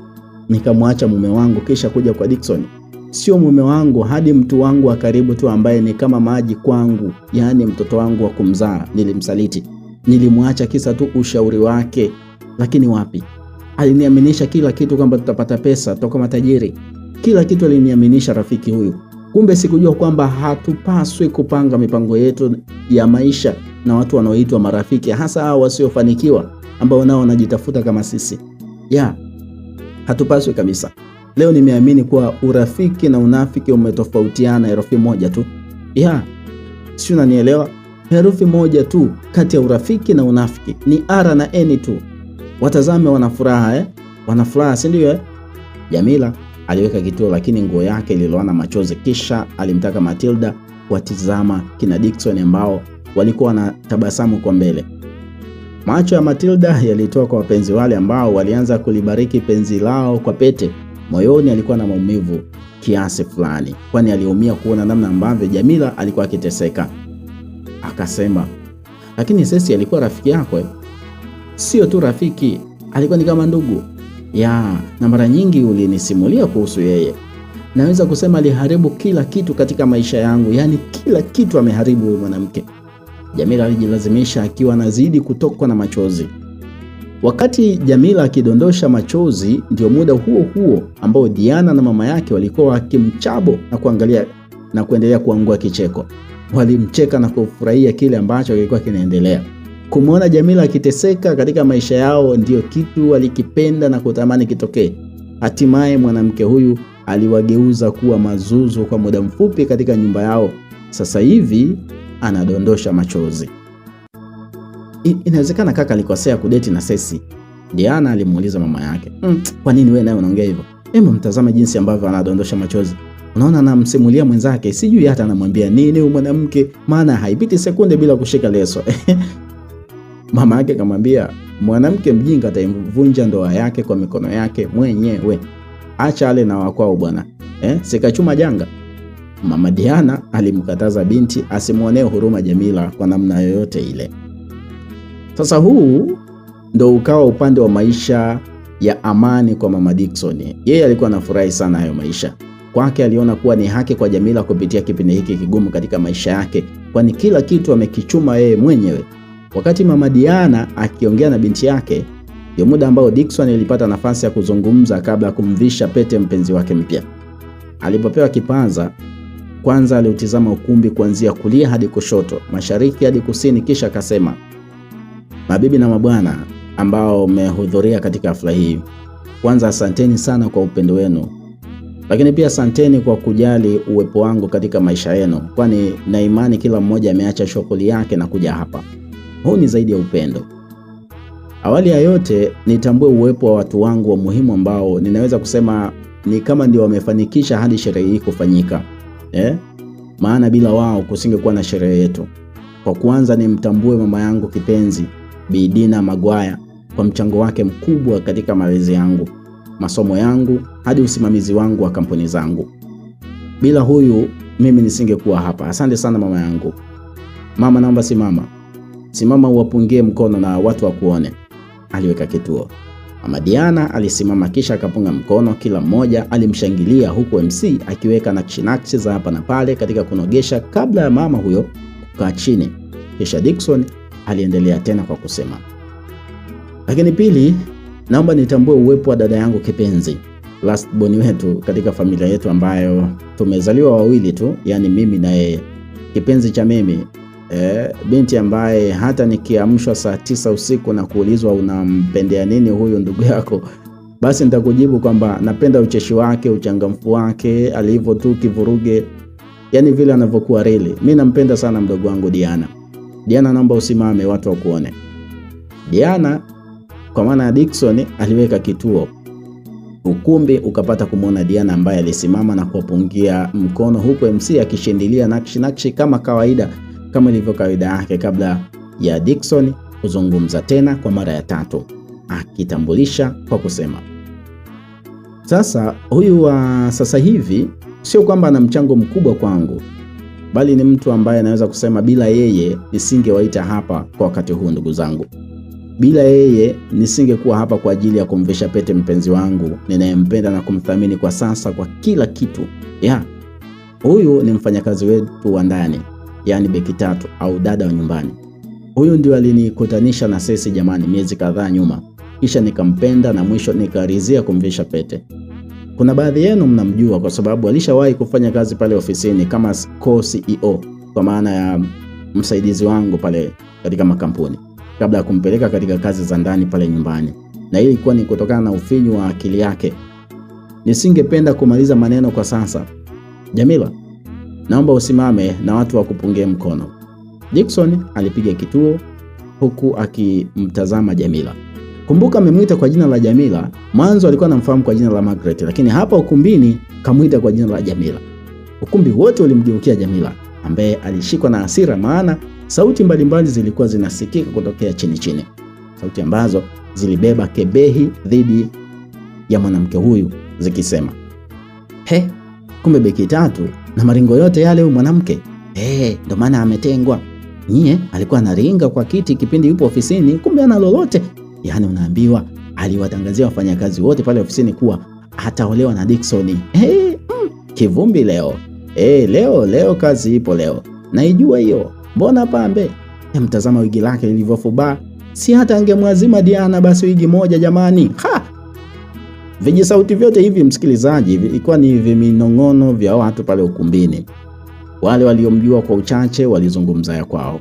Speaker 1: Nikamwacha mume wangu kisha kuja kwa Dickson. Sio mume wangu, hadi mtu wangu wa karibu tu ambaye ni kama maji kwangu, yani mtoto wangu wa kumzaa, nilimsaliti. Nilimwacha kisa tu ushauri wake. Lakini wapi? Aliniaminisha kila kitu kwamba tutapata pesa, toka matajiri. Kila kitu aliniaminisha rafiki huyu. Kumbe sikujua kwamba hatupaswi kupanga mipango yetu ya maisha na watu wanaoitwa marafiki, hasa hao wasiofanikiwa ambao nao wanajitafuta kama sisi. Hatupaswi kabisa. Leo nimeamini kuwa urafiki na unafiki umetofautiana herufi moja tu. Sio, unanielewa? Herufi moja tu kati ya urafiki na unafiki ni R na N tu. Watazame wanafuraha, wanafuraha, si ndio? Jamila aliweka kituo, lakini nguo yake ililoana machozi. Kisha alimtaka Matilda watizama kina Dickson ambao walikuwa na tabasamu kwa mbele. Macho ya Matilda yalitoa kwa wapenzi wale ambao walianza kulibariki penzi lao kwa pete. Moyoni alikuwa na maumivu kiasi fulani, kwani aliumia kuona namna ambavyo Jamila alikuwa akiteseka. Akasema, lakini Sesi alikuwa rafiki yako. Sio tu rafiki, alikuwa ni kama ndugu. Na mara nyingi ulinisimulia kuhusu yeye. Naweza kusema aliharibu kila kitu katika maisha yangu, yani kila kitu ameharibu huyu mwanamke. Jamila alijilazimisha akiwa anazidi kutokwa na machozi. Wakati Jamila akidondosha machozi, ndio muda huo huo ambao Diana na mama yake walikuwa wakimchabo na kuangalia na kuendelea kuangua kicheko. Walimcheka na kufurahia kile ambacho kilikuwa kinaendelea. Kumuona Jamila akiteseka katika maisha yao ndio kitu walikipenda na kutamani kitokee. Hatimaye mwanamke huyu aliwageuza kuwa mazuzu kwa muda mfupi katika nyumba yao. Sasa hivi anadondosha machozi. Inawezekana kaka alikosea kudeti na Sesi, Diana alimuuliza mama yake. Kwa nini wewe naye unaongea hivyo? Mtazame jinsi ambavyo anadondosha machozi. Unaona anamsimulia mwenzake, sijui hata anamwambia nini huyu mwanamke, maana haipiti sekunde bila kushika leso. Mama yake akamwambia, mwanamke mjinga ataivunja ndoa yake kwa mikono yake mwenyewe. Acha ale na wakwao bwana. Sikachuma janga. Mama Diana alimkataza binti asimuonee huruma Jamila kwa namna yoyote ile. Sasa huu ndo ukawa upande wa maisha ya amani kwa mama Dickson. Yeye alikuwa anafurahi sana hayo maisha. Kwake aliona kuwa ni haki kwa Jamila kupitia kipindi hiki kigumu katika maisha yake, kwani kila kitu amekichuma yeye mwenyewe. Wakati mama Diana akiongea na binti yake, ndio muda ambao Dickson alipata nafasi ya kuzungumza kabla ya kumvisha pete mpenzi wake mpya. Alipopewa kipaza, kwanza aliutizama ukumbi kuanzia kulia hadi kushoto, mashariki hadi kusini, kisha akasema, mabibi na mabwana ambao mmehudhuria katika hafla hii, kwanza asanteni sana kwa upendo wenu, lakini pia asanteni kwa kujali uwepo wangu katika maisha yenu, kwani na imani kila mmoja ameacha shughuli yake na kuja hapa. Huu ni zaidi ya upendo. Awali ya yote nitambue uwepo wa watu wangu wa muhimu ambao ninaweza kusema ni kama ndio wamefanikisha hadi sherehe hii kufanyika. Maana bila wao kusingekuwa na sherehe yetu. Kwa kwanza nimtambue mama yangu kipenzi, Bi Dina Magwaya, kwa mchango wake mkubwa katika malezi yangu, masomo yangu hadi usimamizi wangu wa kampuni zangu. Bila huyu mimi nisingekuwa hapa. Asante sana mama yangu. Mama, naomba simama. simama uwapungie mkono na watu wakuone. Aliweka kituo. Mama Diana alisimama kisha akapunga mkono, kila mmoja alimshangilia huku MC akiweka nakshi za hapa na pale katika kunogesha kabla ya mama huyo kukaa chini. Kisha Dickson aliendelea tena kwa kusema, lakini pili, naomba nitambue uwepo wa dada yangu kipenzi, last born wetu katika familia yetu ambayo tumezaliwa wawili tu, yani mimi na yeye. Kipenzi cha mimi, binti ambaye hata nikiamshwa saa 9 usiku na kuulizwa unampendea nini huyu ndugu yako, basi nitakujibu kwamba napenda ucheshi wake, uchangamfu wake, alivyo tu kivuruge, yani vile anavyokuwa reli. Mimi nampenda sana mdogo wangu Diana. Diana, naomba usimame watu wakuone. Diana kwa maana Dickson aliweka kituo. Ukumbi ukapata kumuona Diana ambaye alisimama na kuwapungia mkono huku MC akishindilia nakshi kama kawaida, kama ilivyo kawaida yake kabla ya Dickson kuzungumza tena kwa mara ya 3, akitambulisha kwa kusema, sasa huyu wa sasa hivi sio kwamba ana mchango mkubwa kwangu, bali ni mtu ambaye anaweza kusema bila yeye nisingewaita hapa kwa wakati huu ndugu zangu. Bila yeye nisingekuwa hapa kwa ajili ya kumvisha pete mpenzi wangu ninayempenda na kumthamini kwa sasa kwa kila kitu. Huyu ni mfanyakazi wetu wa ndani, yani beki 3 au dada wa nyumbani. Huyu ndio alinikutanisha na sisi jamani miezi kadhaa nyuma. Kisha nikampenda na mwisho nikarizia kumvisha pete. Kuna baadhi yenu mnamjua kwa sababu alishawahi kufanya kazi pale ofisini kama co-CEO, kwa maana ya msaidizi wangu pale katika makampuni, kabla ya kumpeleka katika kazi za ndani pale nyumbani. Na hii ilikuwa ni kutokana na ufinyu wa akili yake. Nisingependa kumaliza maneno kwa sasa. Jamila, naomba usimame na watu wakupungie mkono. Dickson alipiga kituo huku akimtazama Jamila. Kumbuka amemuita kwa jina la Jamila. Mwanzo alikuwa anamfahamu kwa jina la Margaret, lakini hapa ukumbini kamuita kwa jina la Jamila. Ukumbi wote ulimgeukia Jamila ambaye alishikwa na hasira, maana sauti mbalimbali zilikuwa zinasikika kutokea chini, sauti ambazo zilibeba kebehi dhidi ya mwanamke huyu zikisema, kumbe beki 3 na maringo yote yale huyu mwanamke, ndo maana ametengwa. Nyie alikuwa anaringa kwa kiti kipindi yupo ofisini, kumbe ana lolote. Yani unaambiwa aliwatangazia wafanyakazi wote pale ofisini kuwa ataolewa na Dickson. Kivumbi leo. Leo kazi ipo leo. Naijua hiyo. Mbona pambe? Mtazama wigi lake lilivyofubaa. Si hata angemwazima Diana basi wigi moja jamani. Viji sauti vyote hivi msikilizaji ilikuwa ni viminongono vya watu pale ukumbini. Wale waliomjua kwa uchache walizungumza ya kwao.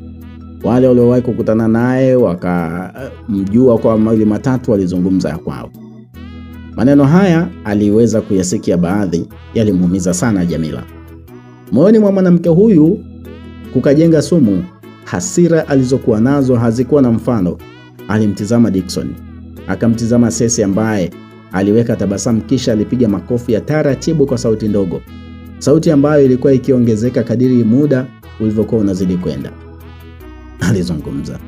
Speaker 1: Wale waliowahi kukutana naye wakamjua kwa mawili matatu walizungumza ya kwao. Maneno haya aliweza kuyasikia, baadhi yalimuumiza sana Jamila. Moyoni mwa mwanamke huyu kukajenga sumu. Hasira alizokuwa nazo hazikuwa na mfano. Alimtizama Dickson, akamtizama Sesi ambaye aliweka tabasamu, kisha alipiga makofi ya taratibu kwa sauti ndogo, sauti ambayo ilikuwa ikiongezeka kadiri muda ulivyokuwa unazidi kwenda. Alizungumza,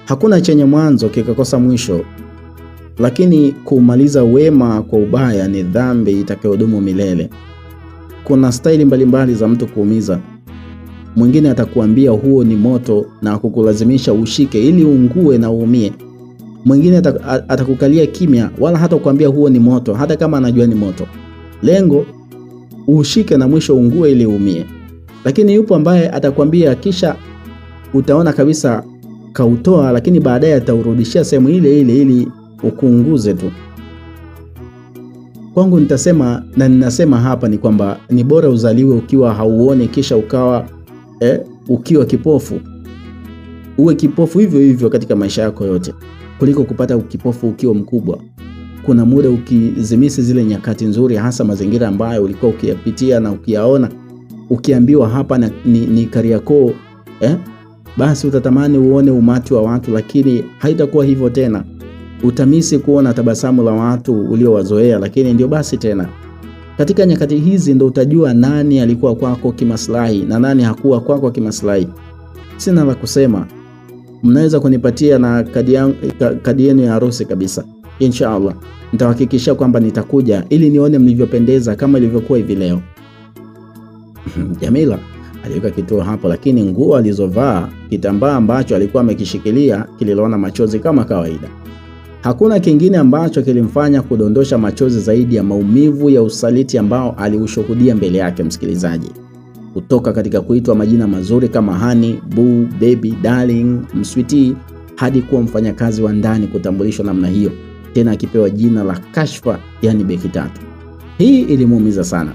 Speaker 1: hakuna chenye mwanzo kikakosa mwisho, lakini kumaliza wema kwa ubaya ni dhambi itakayodumu milele. Kuna staili mbalimbali za mtu kuumiza. Mwingine atakuambia huo ni moto na kukulazimisha ushike ili uungue na uumie. Mwingine atakukalia kimya wala hata kuambia huo ni moto hata kama anajua ni moto. Lengo ushike na mwisho uungue ili uumie. Lakini yupo ambaye atakwambia kisha utaona kabisa kautoa, lakini baadaye ataurudishia sehemu ile ile ili ukuunguze tu. Kwangu nitasema na ninasema hapa ni kwamba ni bora uzaliwe ukiwa hauone kisha ukawa ukiwa kipofu. Uwe kipofu hivyo hivyo katika maisha yako yote kuliko kupata kipofu ukiwa mkubwa. Kuna muda ukizimisi zile nyakati nzuri, hasa mazingira ambayo ulikuwa ukiyapitia na ukiyaona, ukiambiwa hapa ni Kariakoo, basi utatamani uone umati wa watu, lakini haitakuwa hivyo tena. Utamisi kuona tabasamu la watu uliowazoea, lakini ndio basi tena. Katika nyakati hizi ndo utajua nani alikuwa kwako kimaslahi na nani hakuwa kwako kimaslahi. Sina la kusema. Mnaweza kunipatia na kadi yenu ya harusi kabisa. Inshallah nitahakikisha kwamba nitakuja ili nione mlivyopendeza kama ilivyokuwa hivi leo. Jamila aliweka kituo hapo, lakini nguo alizovaa, kitambaa ambacho alikuwa amekishikilia kililoana machozi kama kawaida. Hakuna kingine ambacho kilimfanya kudondosha machozi zaidi ya maumivu ya usaliti ambao aliushuhudia mbele yake msikilizaji. Kutoka katika kuitwa majina mazuri kama honey, boo, baby, darling, msweetie hadi kuwa mfanyakazi wa ndani kutambulishwa namna hiyo, tena akipewa jina la kashfa, yani beki tatu. Hii ilimuumiza sana.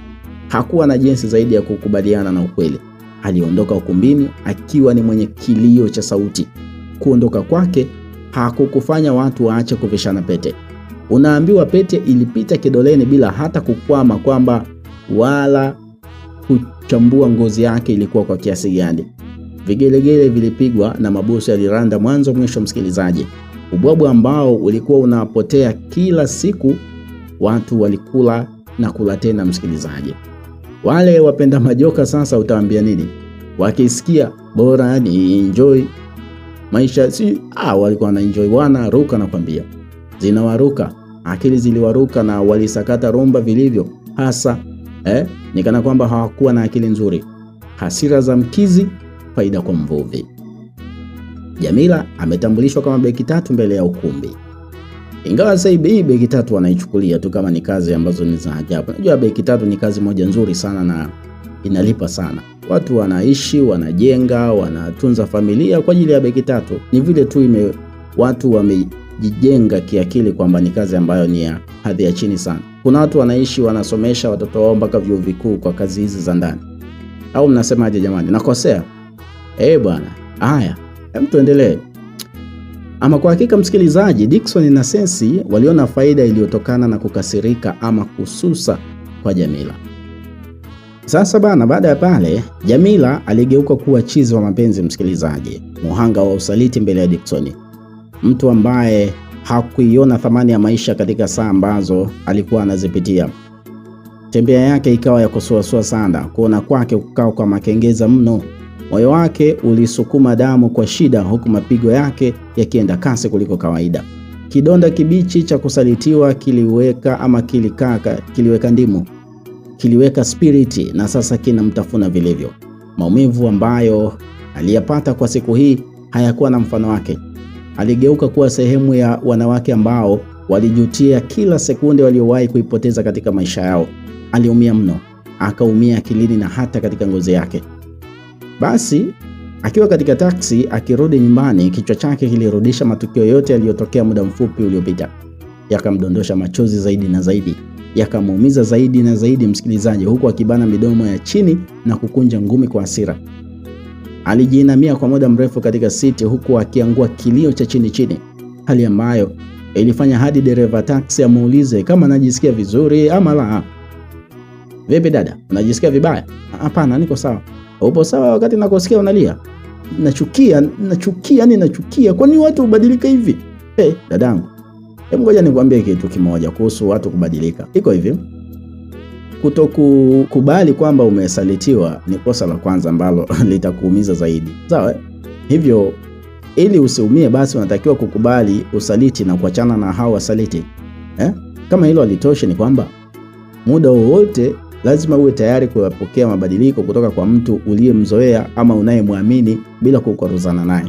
Speaker 1: Hakuwa na jinsi zaidi ya kukubaliana na ukweli. Aliondoka ukumbini akiwa ni mwenye kilio cha sauti. Kuondoka kwake hakukufanya watu waache kuvishana pete. Unaambiwa pete ilipita kidoleni bila hata kukwama, kwamba wala kuchambua ngozi yake ilikuwa kwa kiasi gani. Vigelegele vilipigwa na mabosi yaliranda mwanzo mwisho msikilizaji. Ubwabwa ambao ulikuwa unapotea kila siku, watu walikula na kula tena msikilizaji. Wale wapenda majoka sasa utawaambia nini? Wakisikia bora ni enjoy maisha, si walikuwa na enjoy, wana ruka na kwambia. Zinawaruka, akili ziliwaruka na walisakata rumba vilivyo hasa nikana kwamba hawakuwa na akili nzuri. Hasira za mkizi, faida kwa mvuvi. Jamila ametambulishwa kama beki tatu mbele ya ukumbi. Ingawa sasa hivi beki tatu wanaichukulia tu kama ni kazi ambazo ni za ajabu. Unajua beki tatu ni kazi moja nzuri sana na inalipa sana. Watu wanaishi, wanajenga, wanatunza familia kwa ajili ya beki tatu. Ni vile tu watu wamejijenga kiakili kwamba ni kazi ambayo ni ya hadhi ya chini sana. Kuna watu wanaishi, wanasomesha watoto wao mpaka vyuo vikuu kwa kazi hizi za ndani. Au mnasemaje jamani? Nakosea? Bwana. Haya, tuendelee. Ama kwa hakika msikilizaji, Dickson na Sensi waliona faida iliyotokana na kukasirika ama kususa kwa Jamila. Sasa bana, baada ya pale Jamila aligeuka kuwa chizi wa mapenzi msikilizaji, muhanga wa usaliti mbele ya Dickson. Mtu ambaye hakuiona thamani ya maisha katika saa ambazo alikuwa anazipitia. Tembea yake ikawa ya kusuasua sana, kuona kwake kukao kwa makengeza mno. Moyo wake ulisukuma damu kwa shida, huku mapigo yake yakienda kasi kuliko kawaida. Kidonda kibichi cha kusalitiwa kiliweka ndimu, kiliweka spiriti, na sasa kinamtafuna vilivyo. Maumivu ambayo aliyapata kwa siku hii hayakuwa na mfano wake. Aligeuka kuwa sehemu ya wanawake ambao walijutia kila sekunde waliowahi kuipoteza katika maisha yao. Aliumia mno, akaumia akilini na hata katika ngozi yake. Basi akiwa katika taksi akirudi nyumbani, kichwa chake kilirudisha matukio yote yaliyotokea muda mfupi uliopita. Yakamdondosha machozi zaidi na zaidi, yakamuumiza zaidi na zaidi msikilizaji, huku akibana midomo ya chini na kukunja ngumi kwa hasira. Alijiinamia kwa muda mrefu katika siti, huku akiangua kilio cha chini chini, hali ambayo ilifanya hadi dereva taksi amuulize kama anajisikia vizuri ama la. Vipi dada, unajisikia vibaya? Hapana, niko sawa. Upo sawa wakati nakosikia unalia? Nachukia. Kwani watu hubadilika hivi? Dadangu, hebu ngoja nikwambie kitu kimoja kuhusu watu kubadilika. Iko hivi, kutokukubali kwamba umesalitiwa ni kosa la kwanza ambalo litakuumiza zaidi. Sawa? Hivyo ili usiumie, basi unatakiwa kukubali usaliti na kuachana na hao wasaliti. Kama hilo halitoshe, ni kwamba muda wowote lazima uwe tayari kupokea mabadiliko kutoka kwa mtu uliyemzoea ama unayemwamini bila kukwaruzana naye.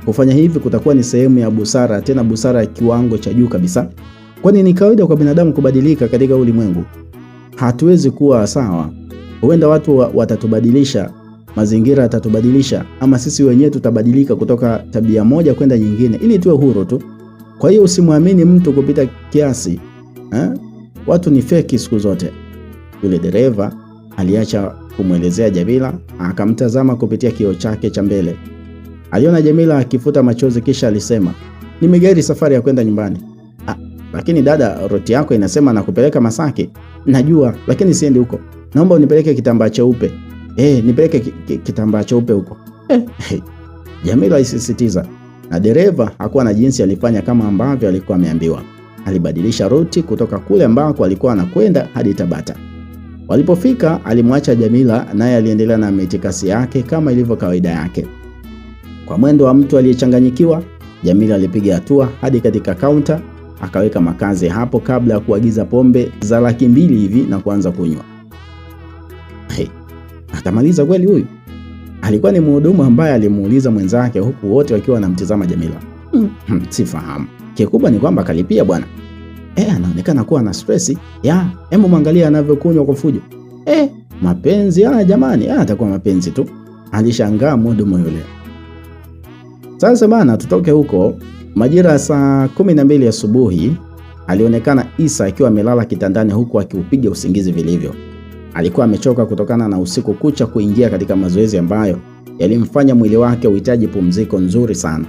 Speaker 1: Kufanya hivi kutakuwa ni sehemu ya busara, tena busara ya kiwango cha juu kabisa. Kwani ni kawaida kwa binadamu kubadilika katika ulimwengu. Hatuwezi kuwa sawa. Huenda watu watatubadilisha, mazingira yatatubadilisha, ama sisi wenyewe tutabadilika kutoka tabia moja kwenda nyingine ili tuwe huru tu. Kwa hiyo usimwamini mtu kupita kiasi. Watu ni feki siku zote. Yule dereva aliacha kumwelezea Jamila, akamtazama kupitia kioo chake cha mbele. Aliona Jamila akifuta machozi, kisha alisema, "Nimegari safari ya kwenda nyumbani." Lakini dada, roti yako inasema na kupeleka Masaki. Najua, lakini siendi huko. Naomba unipeleke kitambaa cheupe. Nipeleke kitambaa cheupe huko. Jamila isisitiza. Na dereva hakuwa na jinsi, alifanya kama ambavyo alikuwa ameambiwa. Alibadilisha roti kutoka kule ambako alikuwa anakwenda hadi Tabata. Walipofika alimwacha Jamila, naye aliendelea na mitikasi yake kama ilivyo kawaida yake. Kwa mwendo wa mtu aliyechanganyikiwa, Jamila alipiga hatua hadi katika kaunta, akaweka makazi hapo kabla ya kuagiza pombe za 200,000 hivi na kuanza kunywa. Atamaliza kweli huyu? alikuwa ni mhudumu ambaye alimuuliza mwenzake huku wote wakiwa wanamtizama Jamila. Sifahamu. Kikubwa ni kwamba kalipia bwana. Anaonekana kuwa na stress. Hebu mwangalia anavyokunywa kwa fujo. Mapenzi jamani, atakuwa mapenzi tu. Alishangaa mhudumu yule. Sasa bana, tutoke huko. Majira saa 12 asubuhi alionekana Isa akiwa amelala kitandani huku akiupiga usingizi vilivyo. Alikuwa amechoka kutokana na usiku kucha kuingia katika mazoezi ambayo yalimfanya mwili wake uhitaji pumziko nzuri sana.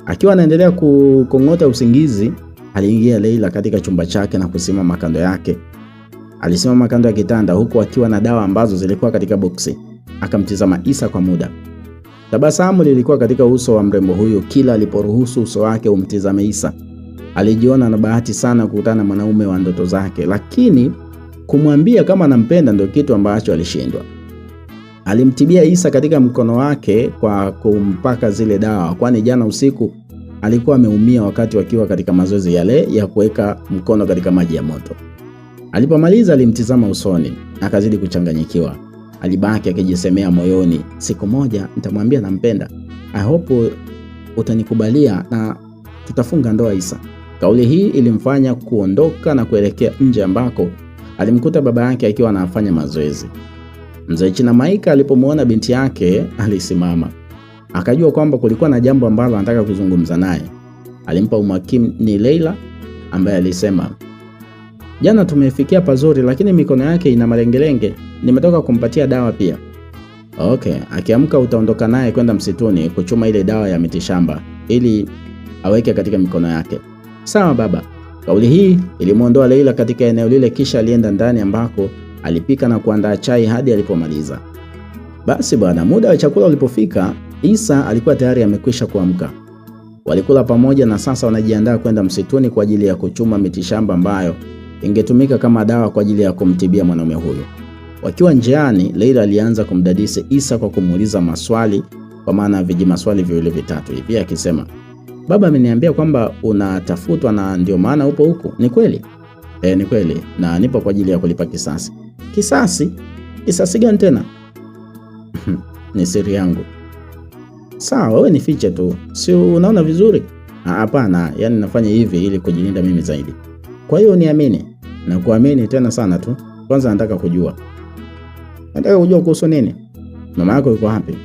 Speaker 1: Akiwa anaendelea kukong'ota usingizi, aliingia Leila katika chumba chake na kusimama kando yake. Alisimama kando ya kitanda huku akiwa na dawa ambazo zilikuwa katika boksi. Akamtizama Isa kwa muda. Tabasamu lilikuwa katika uso wa mrembo huyo kila aliporuhusu uso wake umtizame Isa. Alijiona na bahati sana kukutana na mwanaume wa ndoto zake, lakini kumwambia kama anampenda ndio kitu ambacho alishindwa. Alimtibia Isa katika mkono wake kwa kumpaka zile dawa, kwani jana usiku alikuwa ameumia wakati wakiwa katika mazoezi yale ya kuweka mkono katika maji ya moto. Alipomaliza alimtizama usoni, akazidi kuchanganyikiwa. Alibaki akijisemea moyoni, siku moja nitamwambia nampenda. I hope utanikubalia na tutafunga ndoa Isa. Kauli hii ilimfanya kuondoka na kuelekea nje ambako alimkuta baba yake akiwa anafanya mazoezi. Mzee China Maika alipomuona binti yake alisimama. Akajua kwamba kulikuwa na jambo ambalo anataka kuzungumza naye. Alimpa umakini Leila ambaye alisema, jana tumefikia pazuri lakini mikono yake ina malengelenge. Nimetoka kumpatia dawa pia. Okay, akiamka utaondoka naye kwenda msituni kuchuma ile dawa ya mitishamba ili aweke katika mikono yake. Sawa baba. Kauli hii ilimuondoa Leila katika eneo lile, kisha alienda ndani ambako alipika na kuandaa chai hadi alipomaliza. Basi bwana, muda wa chakula ulipofika, Isa alikuwa tayari amekwisha kuamka. Walikula pamoja na sasa wanajiandaa kwenda msituni kwa ajili ya kuchuma mitishamba ambayo ingetumika kama dawa kwa ajili ya kumtibia mwanaume huyo. Wakiwa njiani, Leila alianza kumdadisi Isa kwa kumuuliza maswali, kwa maana viji maswali viwili vitatu hivi, akisema, baba ameniambia kwamba unatafutwa na ndio maana upo huku. Ni kweli? Ni kweli, na nipo kwa ajili ya kulipa kisasi. Kisasi? Kisasi gani tena? Ni siri yangu. Sawa, wewe nifiche tu. Si unaona vizuri? Hapana, yani nafanya hivi ili kujilinda mimi zaidi. Kwa hiyo niamini. Na kuamini tena sana tu. Kwanza nataka kujua. Nataka kujua kuhusu nini? Mama yako yuko wapi?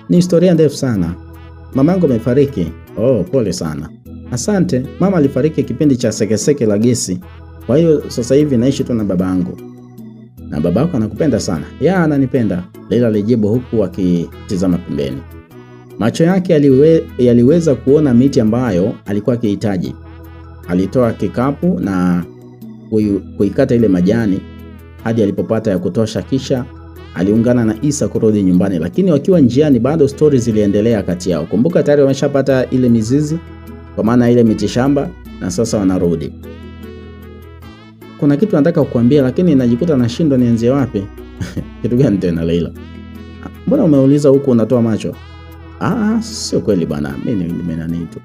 Speaker 1: Ni historia ndefu sana. Mama yangu amefariki. Oh, pole sana. Asante. Mama alifariki kipindi cha sekeseke la gesi. Kwa hiyo sasa hivi naishi tu na babangu. Na babako anakupenda sana? Ya, ananipenda. Leila alijibu huku akitizama pembeni. Macho yake yaliweza kuona miti ambayo alikuwa akihitaji. Alitoa kikapu na kuikata ile majani hadi alipopata ya kutosha, kisha aliungana na Isa kurudi nyumbani, lakini wakiwa njiani bado story ziliendelea kati yao. Kumbuka tayari wameshapata ile mizizi kwa maana ile mitishamba na sasa wanarudi. Kuna kitu nataka kukuambia lakini najikuta nashindwa nianzie wapi. Kitu gani tena Leila? Mbona umeuliza huku unatoa macho? Sio kweli bwana, mimi nimenani tu.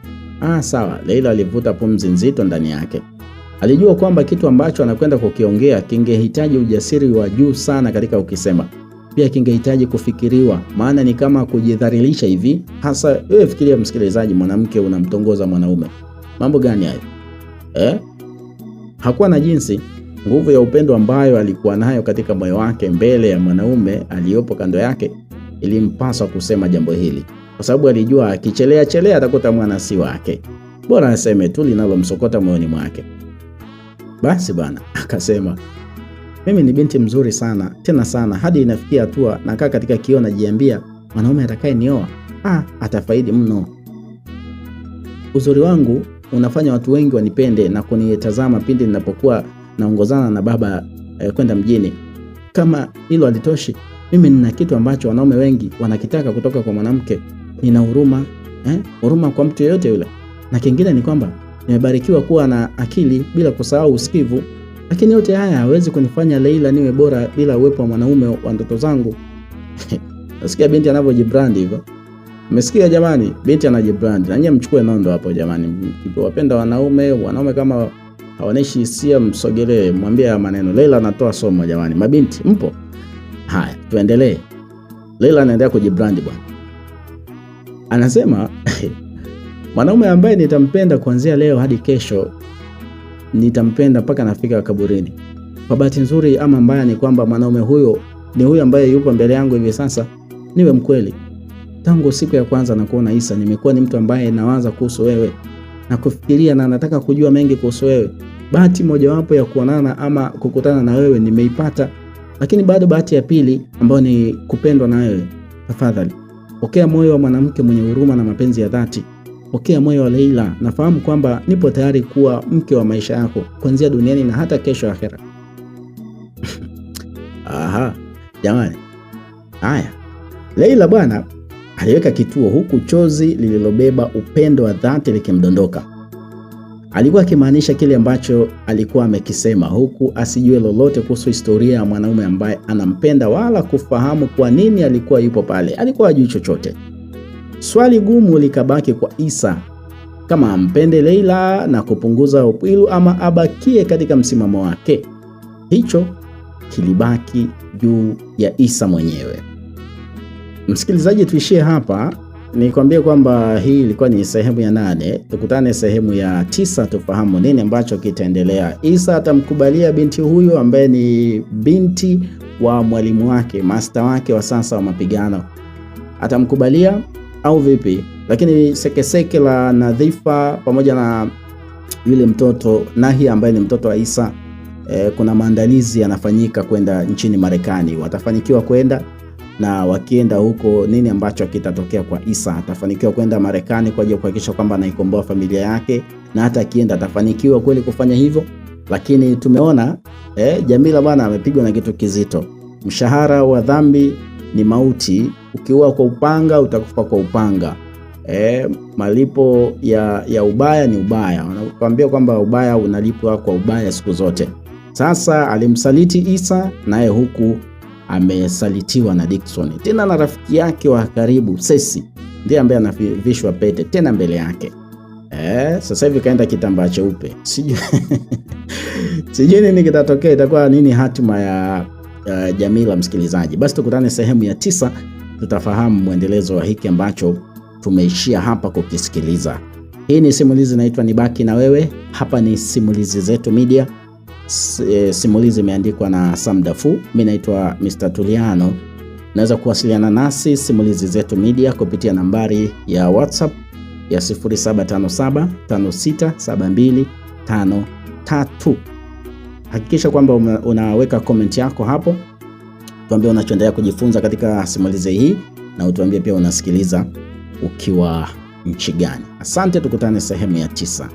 Speaker 1: Sawa. Leila alivuta pumzi nzito ndani yake. Alijua kwamba kitu ambacho anakwenda kukiongea kingehitaji ujasiri wa juu sana katika ukisema. Pia kingehitaji kufikiriwa, maana ni kama kujidhalilisha hivi. Hasa wewe fikiria msikilizaji, mwanamke unamtongoza mwanaume. Mambo gani hayo? Hakuwa na jinsi. Nguvu ya upendo ambayo alikuwa nayo katika moyo wake mbele ya mwanaume aliyopo kando yake ilimpaswa kusema jambo hili, kwa sababu alijua akichelea atakuta mwana si wake. Bora aseme tu linalomsokota moyoni mwake. Basi bwana, akasema, mimi ni binti mzuri sana, tena sana, hadi inafikia hatua nakaa katika kioo najiambia mwanaume atakaye nioa atafaidi mno. Uzuri wangu unafanya watu wengi wanipende na kunitazama pindi ninapokuwa naongozana na baba kwenda mjini. Kama hilo halitoshi, mimi nina kitu ambacho wanaume wengi wanakitaka kutoka kwa mwanamke. Nina huruma, huruma kwa mtu yeyote yule. Na kingine ni kwamba nimebarikiwa kuwa na akili bila kusahau usikivu. Lakini yote haya hawezi kunifanya Leila niwe bora bila uwepo wa mwanaume wa ndoto zangu. Nasikia binti anavyojibrand hivyo. Umesikia jamani? Binti anajibrand. Na nyie mchukue nondo hapo jamani. Mkipenda wanaume kama haoneshi hisia, msogelee, mwambie maneno. Leila anatoa somo jamani. Mabinti mpo? Haya, tuendelee. Leila anaendelea kujibrand bwana. Anasema mwanaume ambaye nitampenda kuanzia leo hadi kesho, nitampenda mpaka nafika kaburini. Kwa bahati nzuri ama mbaya ni kwamba mwanaume huyo ni huyo ambaye yupo mbele yangu hivi sasa. Niwe mkweli, tangu siku ya kwanza na kuona Isa, nimekuwa ni mtu ambaye nawaza kuhusu wewe na kufikiria na nataka kujua mengi kuhusu wewe. Bahati mojawapo ya kuonana ama kukutana na wewe nimeipata, lakini bado bahati ya pili ambayo ni kupendwa na wewe. Tafadhali pokea moyo wa mwanamke mwenye huruma na mapenzi ya dhati. Pokea moyo wa Leila. Nafahamu kwamba nipo tayari kuwa mke wa maisha yako kuanzia duniani na hata kesho akhera. Aha, jamani. Haya. Leila bwana aliweka kituo huku chozi lililobeba upendo wa dhati likimdondoka. Alikuwa akimaanisha kile ambacho alikuwa amekisema, huku asijue lolote kuhusu historia ya mwanaume ambaye anampenda wala kufahamu kwa nini alikuwa yupo pale. Alikuwa hajui chochote. Swali gumu likabaki kwa Isa, kama ampende Leila na kupunguza upwilu ama abakie katika msimamo wake. Hicho kilibaki juu ya Isa mwenyewe. Msikilizaji, tuishie hapa. Nikwambie kwamba hii ilikuwa ni sehemu ya 8. Tukutane sehemu ya 9 tufahamu nini ambacho kitaendelea. Isa atamkubalia binti huyo ambaye ni binti wa mwalimu wake, master wake wa sasa wa mapigano. Atamkubalia au vipi? Lakini sekeseke la Nadhifa pamoja na yule mtoto Nahi ambaye ni mtoto wa Isa, kuna maandalizi yanafanyika kwenda nchini Marekani. Watafanikiwa kwenda, na wakienda huko nini ambacho kitatokea kwa Isa? Atafanikiwa kwenda Marekani kwa ajili ya kuhakikisha kwamba anaikomboa familia yake, na hata akienda atafanikiwa kweli kufanya hivyo? Lakini tumeona Jamila bwana amepigwa na kitu kizito. Mshahara wa dhambi ni mauti. Ukiua kwa upanga utakufa kwa upanga. Malipo ya ubaya ni ubaya. Wanakuambia kwamba ubaya unalipwa kwa ubaya siku zote. Sasa alimsaliti Isa, naye huku amesalitiwa na Dickson, tena na rafiki yake wa karibu Sesi, ndiye ambaye anavishwa pete tena mbele yake. Sasa hivi kaenda kitambaa cheupe. Sijui nini kitatokea, itakuwa nini hatima ya Jamila msikilizaji. Basi tukutane sehemu ya 9, tutafahamu mwendelezo wa hiki ambacho tumeishia hapa kukisikiliza. Hii ni simulizi inaitwa Nibaki na Wewe. Hapa ni Simulizi Zetu Media. Simulizi imeandikwa na Sam Dafu. Mimi naitwa Mr. Tuliano. Unaweza kuwasiliana nasi Simulizi Zetu Media kupitia nambari ya WhatsApp ya 0757567253. Hakikisha kwamba unaweka comment yako hapo. Tuambie unachoendelea kujifunza katika simulizi hii, na utuambie pia unasikiliza ukiwa nchi gani. Asante, tukutane sehemu ya 9.